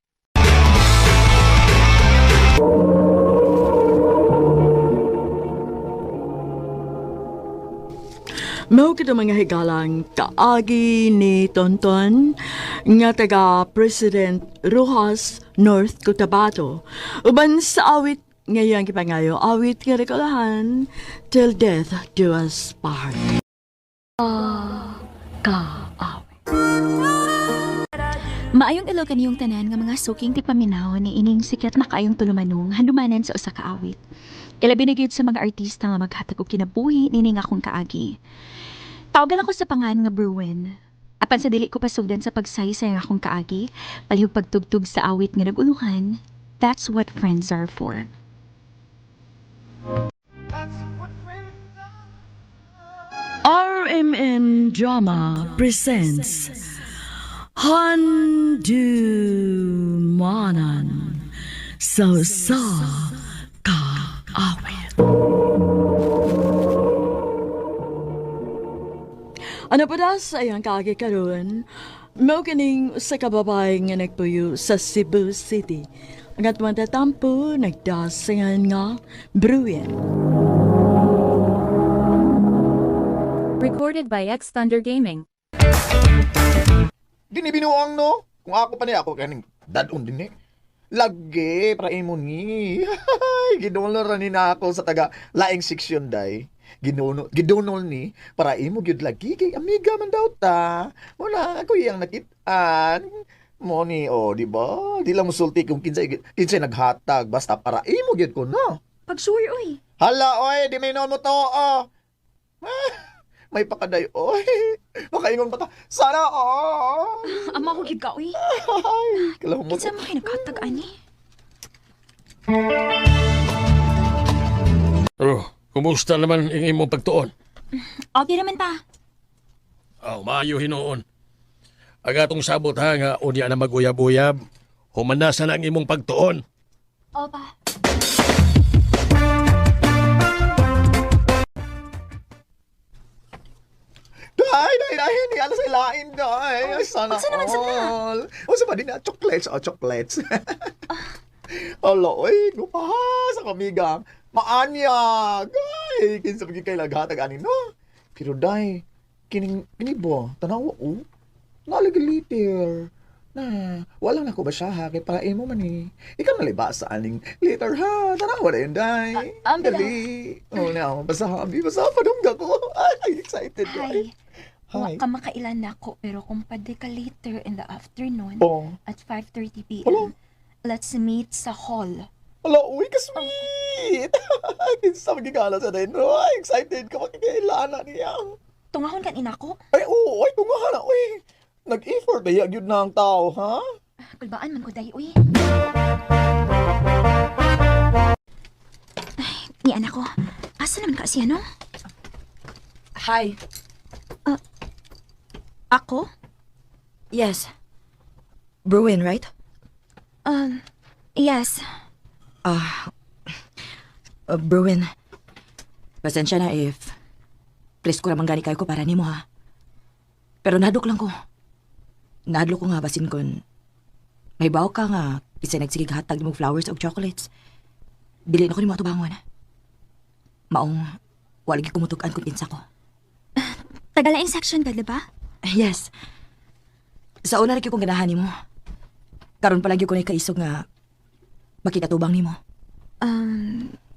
Mao kita mga higalang kaagi ni Tonton nga taga President Rojas, North Cotabato. Uban sa awit ngayong kipangayo, awit nga regalahan till death do us part. Maayong ilaw kaniyong tanan nga mga suking tipaminaw ni ining sikat na kaayong tulumanong handumanan sa usa ka awit. Ilabi na gyud sa mga artista nga maghatag og kinabuhi nining akong kaagi. Tawagan ako sa pangan nga Bruin. Apan sa dili ko pasugdan sa pagsaysay nga akong kaagi, palihog pagtugtog sa awit nga naguluhan. That's what friends are for. RMN Drama presents Handumanan sa kaawit. Ano pa da sa iyang kaagi karon? Mao kining sa kababay nga nagpuyo sa Cebu City. Ang atong tatampo nagdasingan nga Bruin. Recorded by X Thunder Gaming. Dini binuang no? Kung ako pa niya, ako kaning dadon din eh. Lagi, para imo ni. Ginulor ni na ako sa taga laing seksyon day. Gidunol ni para imo gyud lagi kay amiga man daw ta. Wala ako iyang nakit-an. Mo ni di ba? Di lang musulti kung kinsay naghatag basta para imo gyud ko no. Pagsuyo oy. Hala oy, di may mo to. May pakaday oy. Makaingon pa ta. Sana Ama ko gid ka oy. Kalahumot. Kinsa man kay naghatag ani? Kumusta naman ang imong pagtuon? Okay naman pa. Maayo hinoon. Agatong sabot ha nga unya na maguyab-uyab. Humana sa ang imong pagtuon. Opa. Dai, hindi alas ay lain, dai. Sana all. O, sa ba din na? Chocolates, chocolates. Hala, oy, lupaha sa kamigang. Maanyag! Ay, kinsa pagi kay laghatag ani no? Pero day, kini ba? Tanawa, oh. Nalagiliter. Na, wala na ko ba siya ha? Kay para mo man eh. Ikaw naliba sa aning later ha. Tanawa na yun, day. Dali. Oh, na, basa habi. Basa padungga ko. Ay, excited ko. Hi. Hi. Wa ka makailan na ako, pero kung pwede ka later in the afternoon Oh. at 5:30 p.m., Hello? let's meet sa hall. Hala, uy, ka-sweet! Kinsa magigala sa din. Ay, excited ka makikailan niya. Tungahon kan ina ko. Ay, oo, ay, tungahan na, uy. Nag-effort ba yun na ang tao, ha? Kulbaan man ko dahi, uy. Ay, ni anak ko. Asa naman ka siya, no? Hi. Ako? Yes. Bruin, right? Yes. Bruin. Pasensya na if please ko ramang gani kayo ko para nimo ha. Pero nahadlok lang ko. Nahadlok ko nga basin kon may baw ka nga isa nagsigig hatag mong flowers o chocolates. Dili na ko nimo atubangon. Maong walagi ko mutukan kung kinsa ko. Tagalaing section ka, diba? Yes. Sa una rin kong ganahan nimo. Karon palagi ko na ikaisog nga makikatubang nimo.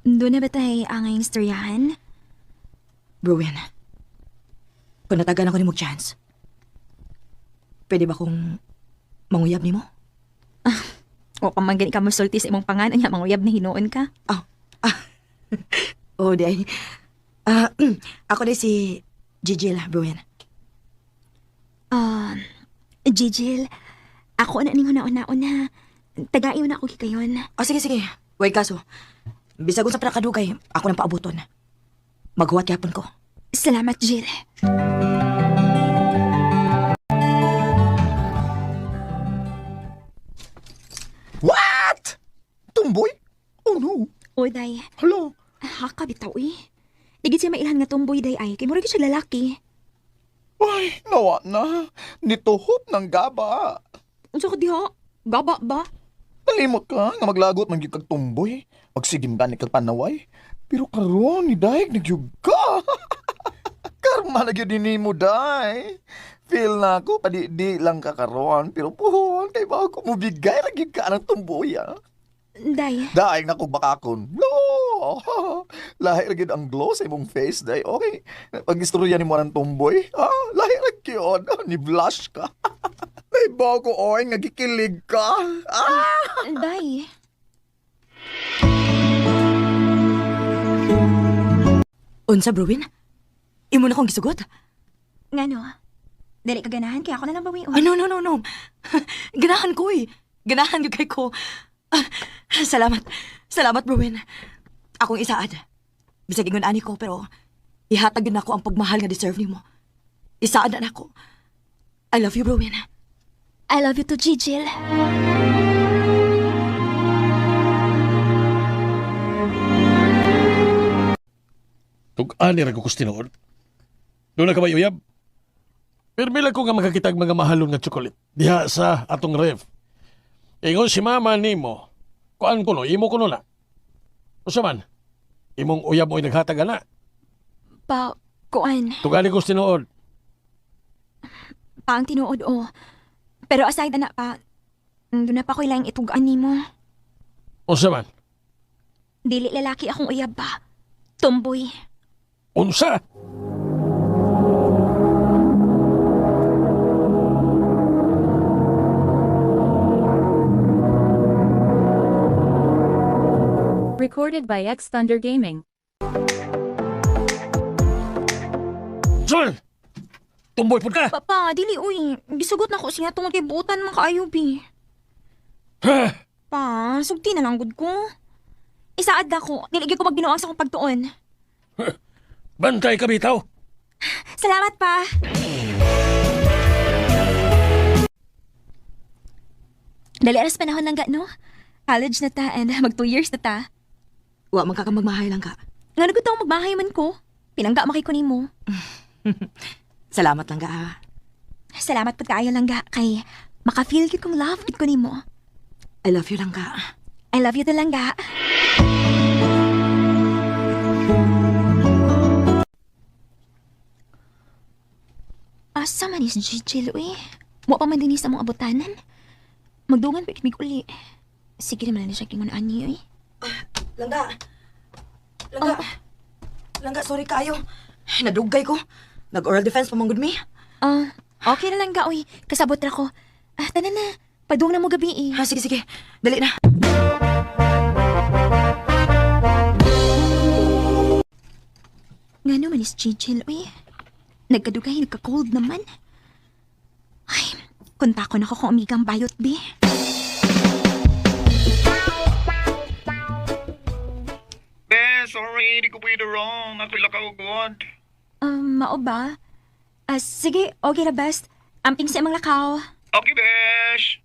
Doon na ba tayo angay istoryahan? Bruin, kung natagan ako ni mo chance, pwede ba kong manguyab ni mo? O kung manggani ka masulti sa imong pangalan niya, manguyab na hinuon ka? Oh, day. Ako day si Gigil, Bruin. Gigil, ako na ning una-una. Tagaiw na ako kikayon. Sige. Way kaso, bisag sa prakadugay, ako nang paabuton. Maghuwat yapon ko. Salamat, Jill. What? Tumboy? Oh no. Oday, Hala. haka bitaw eh. Digit siya mailhan nga tumboy day ay, kay murag siya lalaki. Ay, nawa na. Nituhop ng gaba. Unsa ko diha? Gaba ba? Nalimot ka nga maglagot man gyud kag tumboy. Magsigim ba ni kag panaway? Pero karon ni Daig nagyug ka. Karma na gyud mo, Day. Feel na ako, di lang ka karon. Pero puhon, kay ba ako mubigay lagi ka ng tumboy, ah. Day, Daig na ko bakakon. No! Lahi ra gyud ang glow sa imong face, Day. Okay, pag-istorya ni mo ng tumboy, lahi ra gyud. Ni blush ka. Naibaw ko, oy, nga gikilig ka. day. Unsa, Bruin? Imo na kong gisugot? Ngano? Dili ka ganahan, kaya ako na lang bawion. No. Ganahan ko eh. Ganahan yung kay ko. Salamat. Salamat, Bruin. Akong isaad. Bisag ingon ani ko, pero ihatag din ako ang pagmahal nga deserve ni mo. Isaad na ako. I love you, Bruin. I love you too, Gigil. Tug-ani ra ko tinuod. Doon na ka ba uyab? Pero bilang ko nga makakita mga mahalon nga chocolate diha sa atong ref. Ingon si mama nimo, kuan ko no, imo ko no na. Usa man, imong uyab mo'y naghatag na. Pa, kuan. Tug-ani ko tinuod. Pa ang tinuod o. Pero aside na pa, doon na pa ko ilang itugaan ni mo. Usa man, Dili lalaki akong uyab pa. Tomboy. unsa? Recorded by X Thunder Gaming. Sol! Tumboy pud ka! Papa, dili uy. Gisugot na ko siya tungod kay buutan mga kaayubi. Ha? Pa, sugti na lang gud ko. Isaad na ko. Dili gyud ko magbinuang sa akong pagtuon. Bantay ka bitaw! Salamat pa. Dali aras panahon lang ga, no? College na ta and mag 2 years na ta. Wa man ka magmahay lang ka. Nga nagod taong magbahay man ko. Pinangga makikunin mo. Salamat lang ka, ha? Salamat po kaayo lang ga kay maka-feel kit kong love kit ko nimo. I love you lang ka. I love you Dalangga. Asa man is Gigi, Louie? Wa pa man din sa mong abutanan. Magdungan pa ikimig uli. Sige naman na siya kingunaan niyo eh. Langga. Langga, sorry kayo. Nadugay ko. Nag-oral defense pa mong good me. Okay na lang ga, uy. Kasabot ra ko. Tanan na. Padung na mo gabi eh. Sige. Dali na. Nga naman is Gigi, uy. Nagkadugay, nagka-cold naman. Ay, kunta ko na ko kung amigang bayot, be. Sorry, di ko pwede wrong. Ako lang kaugod. Mao ba? Sige, okay na best. Amping sa imong lakaw. Okay, Besh.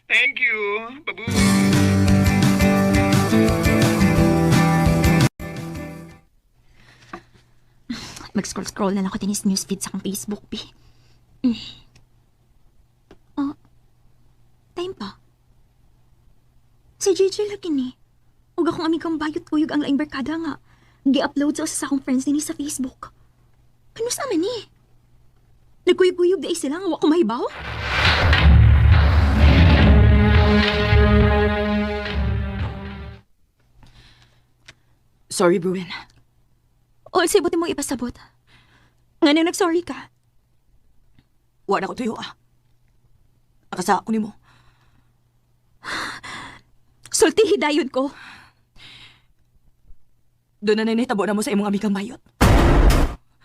Thank you. Babu. Mag-scroll na lang ko tinis newsfeed sa akong Facebook, be. Time pa. Si Gigi lagi ni. Huwag akong amigang bayot kuyog ang laing barkada nga. Gi-upload sa akong friends din sa Facebook. Ano sa amin ni? Nagkuyog-kuyog di sila nga wak ko mahibaw? Sorry, Bruin. O, sibuti mo ipasabot. Nga nang nag-sorry ka. Wala ko tuyo Akasa ako ni mo. Sulti hidayon ko. Doon na nanitabo na mo sa imong amigang bayot.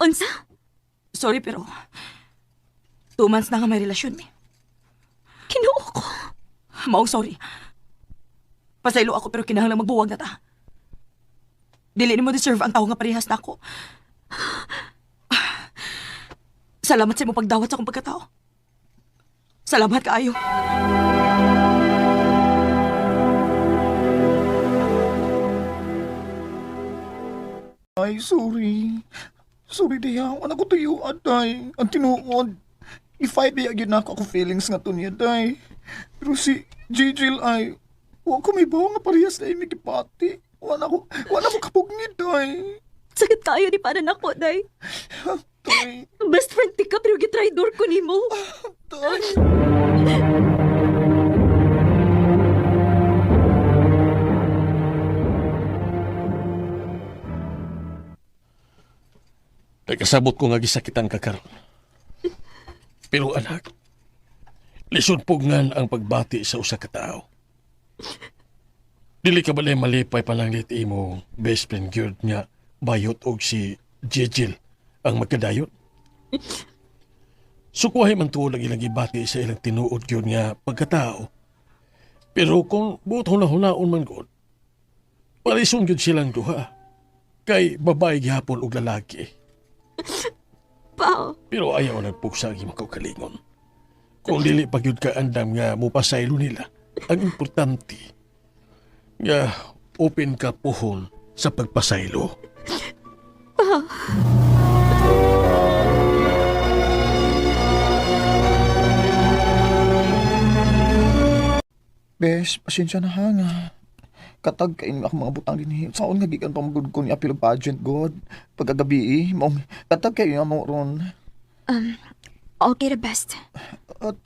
Unsa? Sorry pero 2 months na nga may relasyon mi. Kinuo ko. Mao sorry. Pasaylo ako pero kinahanglan magbuwag na ta. Dili ni mo deserve ang tao nga parehas na ako. Salamat sa imong pagdawat sa akong pagkatao. Salamat kaayo. Ay, sorry. Sorry, Day. Wala ko tuyuan, Day. Ang tinuod. I-fight ba yun ako feelings nga to niya, Day. Pero si Gigi ay... Huwag ko may bawa nga parehas na imikipati. Wala ko kapugni, Day. Sakit kayo ni para na ko, day. Day. Best friend ti ka pero gitraidor ko ni mo. Day. Nagkasabot ko nga gisakitan ka karon. Pero anak, lisod pugngan ang pagbati sa usa ka tawo. Dili ka balay malipay pa lang lit imo best friend gyud nga bayot og si Jejil ang magkadayon. Sukuhay man tuod lang ilang ibati sa ilang tinuod gyud nga pagkatao. Pero kung buot hunahunaon man gud, palison gyud silang duha. Kay babae gihapon og lalaki. Pao. Pero ayaw nagpuksa ang imong kaugalingon. Kung dili pa gyud ka andam nga mupasaylo nila, ang importante nga open ka puhon sa pagpasaylo. Bes, pasensya na ha nga. Katag kain ako mga butang din. Saon nga gikan pamagod ko ni apil pageant god. Pagkagabi mong katag kayo nga mo ron. Okay the best.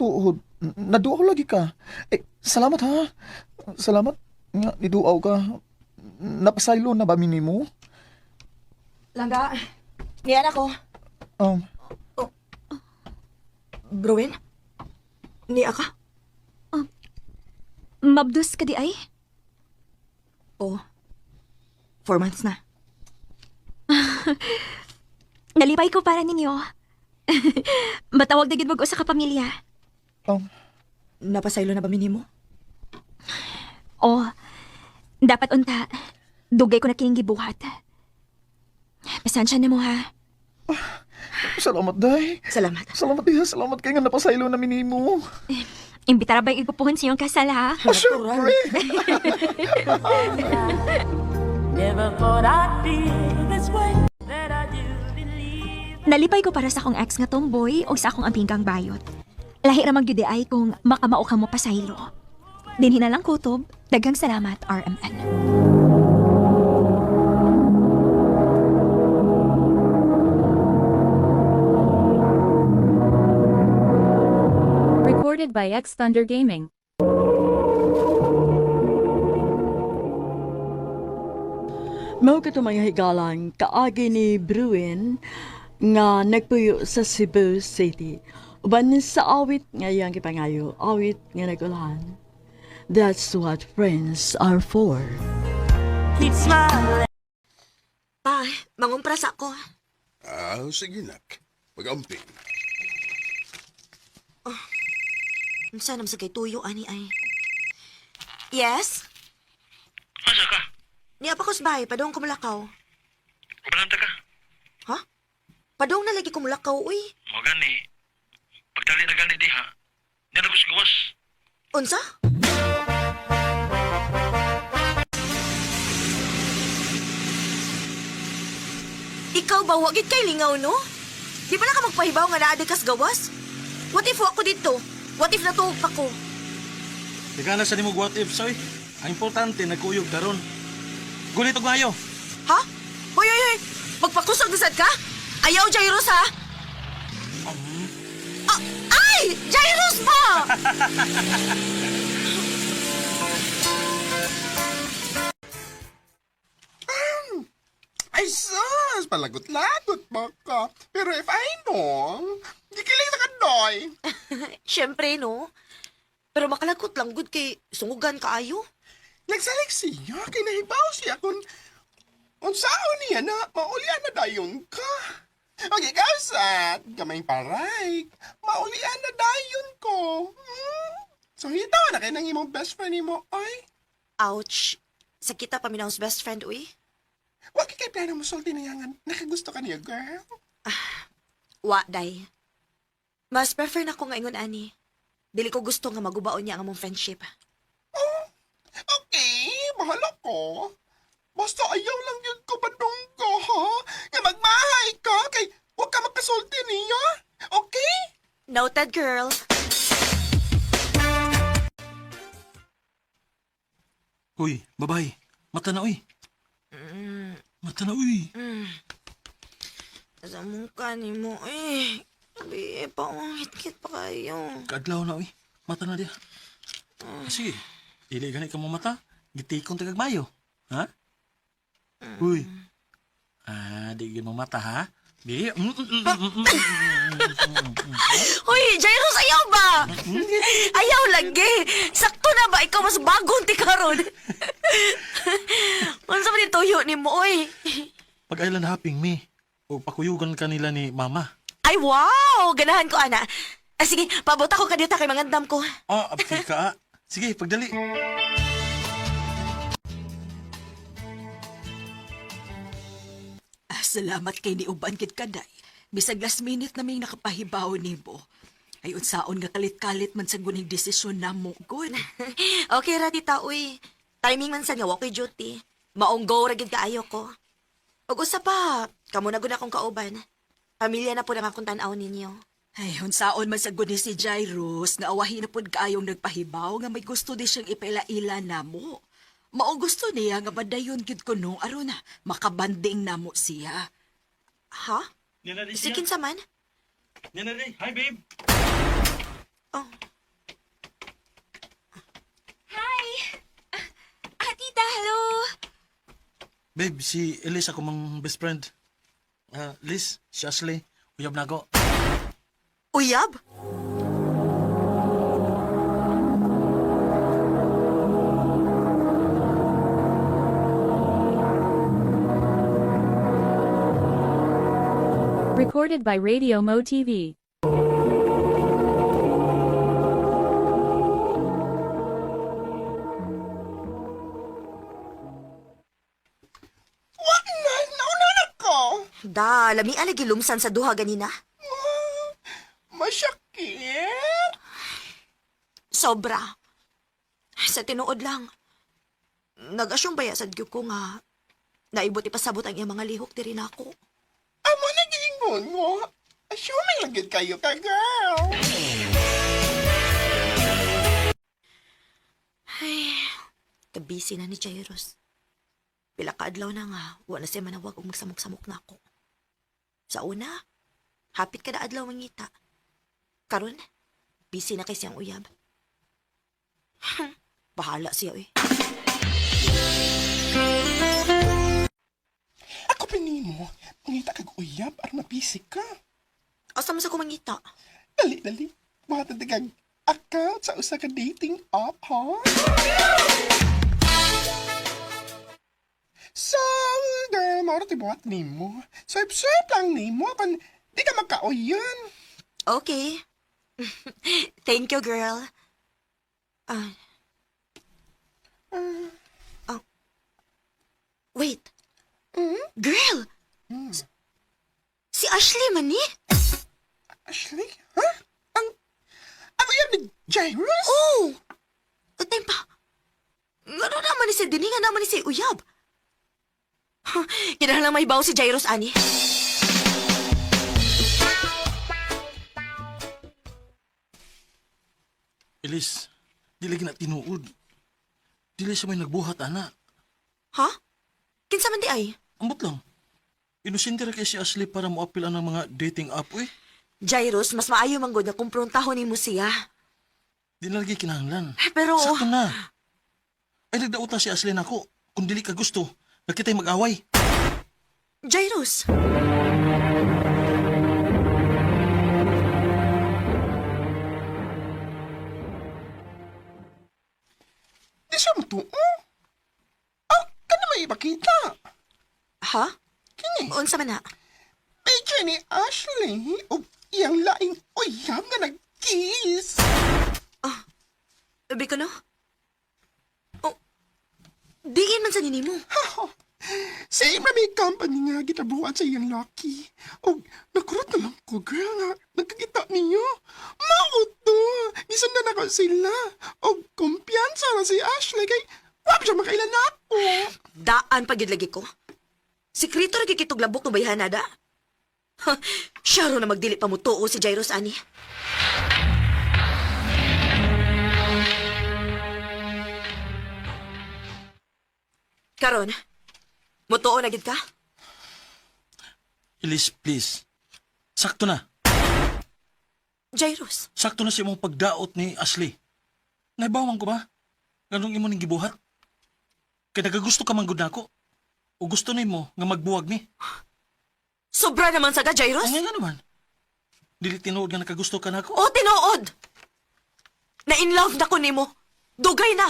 Tuod, naduaw lagi ka. Salamat ha. Salamat nga niduaw ka. Napasaylo na ba minimo? Langga, niyan ako. Bruin? Niya ka? Mabdus ka di ay? 4 months na. Nalipay ko para ninyo. Matawag na gid mag usa ka pamilya. Napasaylo na ba minimo? Dapat unta. Dugay ko na kining gibuhat. Pasensya na mo ha. Salamat, Day. Salamat. Salamat, Day. Salamat kayo nga napasaylo na minimo. Imbitara ba igupuhon sa iyong kasal ha? Siyempre. Never thought I'd feel this way. That I do believe. Nalipay ko para sa akong ex nga tomboy o sa akong ampinggang bayot. Lahi ramang gyud ay kung makamao ka mo pasaylo. Dinhi na lang kutob. Daghang salamat, RMN. Recorded by X Thunder Gaming. Mao ka mga higalang kaagi ni Bruin nga nagpuyo sa Cebu City. Uban sa awit nga iyang kipangayo, awit nga nagulahan. That's what friends are for. Keep smiling. Pa, mangumpras ako. Sige nak. Pag-amping. Unsa nam sa kay tuyo ani ay. Yes? Asa ka? Niya pa ko sa bahay, padong kumulakaw. Kumalanta ka? Ha? Padong na lagi kumulakaw, uy. Mo gani. Pagdali na gani diha. Nilagos gawas. Unsa? Ikaw ba, wagit kay lingaw, no? Di ba na ka magpahibaw nga naadi kas gawas? What if ako dito? What if natuog pa ko? Di ka na sa nimog what if, soy. Ang importante, nagkuyog karon. Gulit og maayo. Ha? Hoy, hoy, hoy! Magpakusog na sad ka? Ayaw, Jairus, ha? Ah, ay! Jairus ba? Ay sus! Palagot-lagot ba ka? Pero if I know, di kiling sa kandoy. Siyempre, no? Pero makalagot lang, good kay sungugan kaayo. Nagsalik siya, kinahibaw siya kung unsaon niya na maulian na dayon ka. Okay, kausat, gamay paray, maulian na dayon ko. So, hitaw na kayo ng imong best friend mo, ay. Ouch. Sakita pa minahos best friend, uy. Wag kay plano mo sulti na yangan. Nakagusto ka niya, girl. Wa, day. Mas prefer na ko nga ingon, ani. Dili ko gusto nga magubaon niya ang among friendship. Okay, bahala ko. Basta ayaw lang yun ko padung ko, ha? Nga magmahay ka, kay huwag ka magkasulti niya. Okay? Noted, girl. Uy, babay. Mata na, uy. Mata na, uy. Sa mukha ni mo, eh. Sabi, pa, hit-hit pa kayo. Kaadlaw na, uy. Mata na diya. Sige. Dili ganit ka mo mata. Gitikon tagag mayo. Ha? Uy. Di gin mo mata, ha? Di. Hoy, Jairus, ayaw ba? Ayaw lagi. Sakto na ba? Ikaw mas bagong tikaron. Unsa man tuyo ni mo, oy? Pag-island hopping, mi. O pakuyugan kanila ni mama. Ay, wow! Ganahan ko, ana. Sige, pabuta ko kadita kay mga dam ko. Abti ka. Sige, pagdali. Salamat kay ni Uban kit kaday. Bisag last minute naming nakapahibaw ni Bo. Ay unsaon nga kalit-kalit man sa guning desisyon namo, good. Okay, ra tita, uy. Timing man sa nga, walk duty. Maong go, ragid kaayo ko. Ug usa pa, kamo na gud akong kauban. Pamilya na po ang akong tan-aw ninyo. Ay, unsaon man sa guni si Jairus, nga awahin na pod kaayong nagpahibaw nga may gusto di siyang ipaila-ila namo. Mao gusto niya nga madayon gid ko no aron na makabanding namo siya. Ha? Sikin sa man? Hi, babe. Oh. Hi! Tita, hello! Babe, si Elise ako mang best friend. Liz, si Ashley. Uyab na ako. Uyab? Recorded by Radio Mo TV. Wag na, nauna na ko. Da, lami alagi lumsan sa duha ganina. Masyakit. Sobra. Sa tinuod lang. Nag-asyong bayasad gyud ko nga naibot ipasabot ang iyang mga lihok diri nako. Amo nagingon mo. Assuming lang yun kayo ka, girl. Kabisi na ni Jairus. Pila ka adlaw na nga, wala siya manawag o magsamok-samok na ako. Sa una, hapit ka na adlaw mangita. Karon, busy na kay siyang uyab. Bahala siya eh. Ako pinimo, mangita kag uyab aron mabisi ka. Asa man sa ko mangita? Dali. Buhatan kag account sa usa ka dating app, ha? So, girl, mauro tibuhat nimo. Swipe lang nimo kan di ka magkauyan. Okay. Thank you, girl. Wait. Girl! Si Ashley man ni? Ashley? Ha? Ang uyab ni Jairus? Oh! Utay pa. Ngano naman ni si Dini, nga naman ni si Uyab. Kinahanglan may baw si Jairus, ani. Ilis, di lagi na tinuod. Dili siya may nagbuhat, ana. Ha? Kinsa man di ay? Ambot lang. Inusinti ra kay si Ashley para moapil ang mga dating app, eh. Jairus, mas maayo man gud na kumprontahon nimo siya. Di na lagi kinahanglan. Pero... Sakto na. Ay, nagdauta si Ashley nako. Kung dili ka gusto, nakita'y mag-away. Jairus! Di siya matuo. Oh, ka na may ipakita. Ha? Kini. Unsa man na? Medyo ni Ashley o iyang laing uyab nga nag-kiss. Sabi ko no? Oh, diin man sa nini mo. Same na may company nga gitabuan sa iyang lucky. O, nakurot na lang ko, girl, nga nagkakita niyo. Maot to. Isundan ako sila. O, kumpiyansa na si Ashley kay wap siya makailan ako. Daan pag lagi ko. Sekreto ra kikitog labok no bayhanada. Siya ro na magdili pa mo tuo si Jairus ani. Karon, mutuo na gid ka? Ilis, please. Sakto na. Jairus, Sakto na si mong pagdaot ni Ashley. Naibawan ko ba? Ganong imo ning gibuhat? Kaya nagagusto ka man gud nako. O gusto nimo nga magbuwag ni? sobra naman sa ka, Jairus. Ang nga naman. Dili tinuod nga nakagusto ka nako. O, tinuod! Na-in love na ko nimo. Dugay na.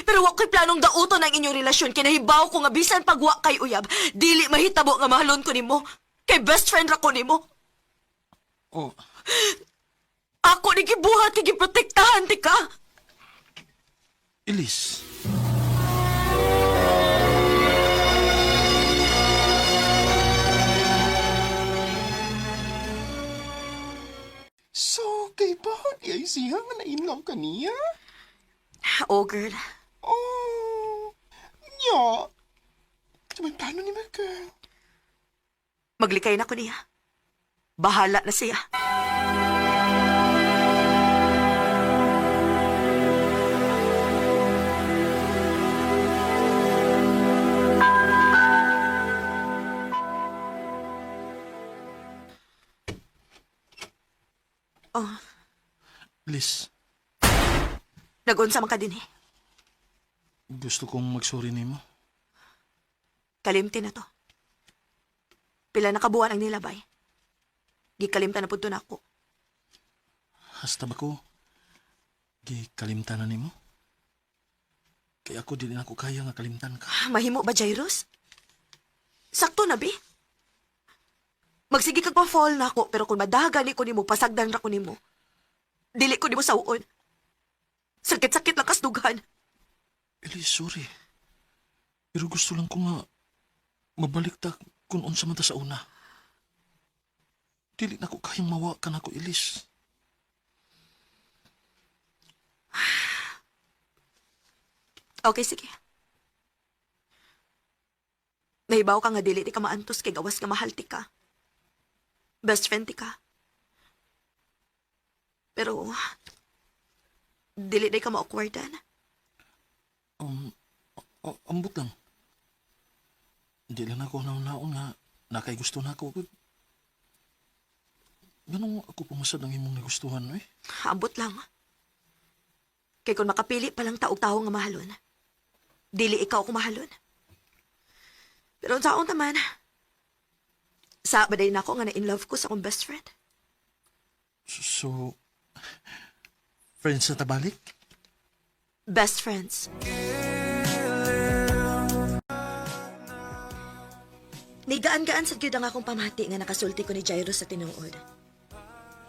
Pero wa ko'y planong dauton ang inyong relasyon. Kinahibaw ko nga bisan pagwa kay uyab. Dili mahitabo nga mahalon ko nimo. Kay best friend ra ko nimo. Oh, Ako ni gibuhat kay giprotektahan ti ka. Ilis. So, kay ba di ay siya nga na-inlove ka niya? Oh, girl. Oh, nya. Sabay plano ni mga girl. Maglikay na ko niya. Bahala na siya. Oh, Ilis, nagunsa man ka din eh. gusto kong magsuri nimo. Kalimti na to. Pila na kabuan ang nilabay. Gikalimta na punto na ako. Hasta ba ko? Gikalimtan na nimo? Kaya ako dili na ako kaya nga kalimtan ka. Mahimo ba, Jairus? Sakto na, bi. Magsige kag pa-fall na ako, pero kung madagani ko nimo, pasagdan ra ko nimo. Dili ko nimo sauon. Sakit-sakit lang kas dughan. Ilis, sorry. Pero gusto lang ko nga mabalik ta kung unsa man ta sa una. Dili na ko kayang mawakan ako, Ilis. Okay, sige. Nahibaw ka nga dili di ka maantos kay gawas nga mahal ti ka. Best friend ti ka. Pero, dili di ka ma-awkwardan. Ambot lang. Hindi lang ako naon nga nakay gusto na ako. Ganun ako pumasad ang imong nagustuhan eh. Ambot lang. Kay kung makapili palang taog-tao nga mahalon, dili ikaw ako mahalon. Pero saon naman, sa baday na ako nga na in love ko sa akong best friend. So, friends na tabalik? Best friends. Nigaan-gaan sa gyud ang akong pamati nga nakasulti ko ni Jairo sa tinuod.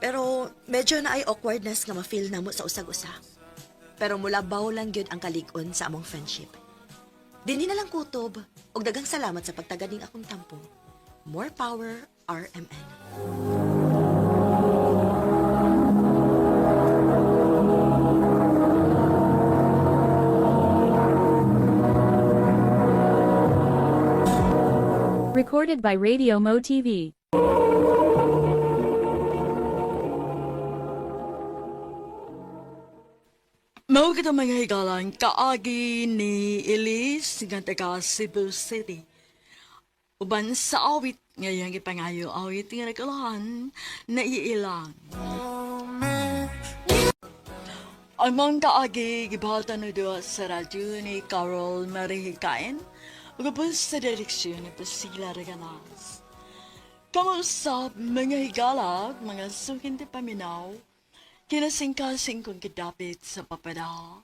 Pero medyo na ay awkwardness nga ma-feel namo sa usag-usa. Pero mulabaw lang gyud ang kalig-on sa among friendship. Dinhi na lang kutob og daghang salamat sa pagtagad ning akong tampo. More power, RMN. Recorded by Radio Mo TV. Mao kita mga higalan, kaagi ni Elise nga taga Cebu City. Uban sa awit ngayong ipangayo awit nga nagkalahan na iilang. Ang mga kaagi gibalta no doa sa radyo ni Carol Marihikain ug ubos sa direksyon ni Priscilla Reganas. Kamusta mga higala, mga sukin ti paminaw, kinasingkasing kong kidapit sa papada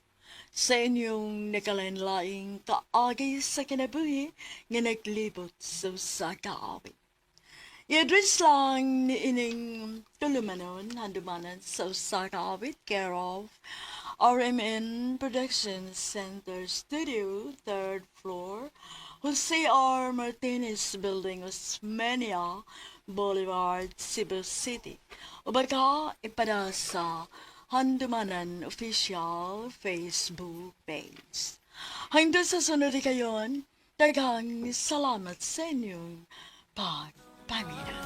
sa inyong nakalanlaing kaagay sa kinabuhi nga naglibot sa kaawit. I-address lang ni ining tulumanon handumanan sa kaawit care of RMN Production Center Studio, 3rd floor, Jose R. Martinez Building, Osmeña Boulevard, Cebu City. O baka ipada sa Handumanan Official Facebook page. Hanggang sa sunod kayon, daghang salamat sa inyong pagpamina.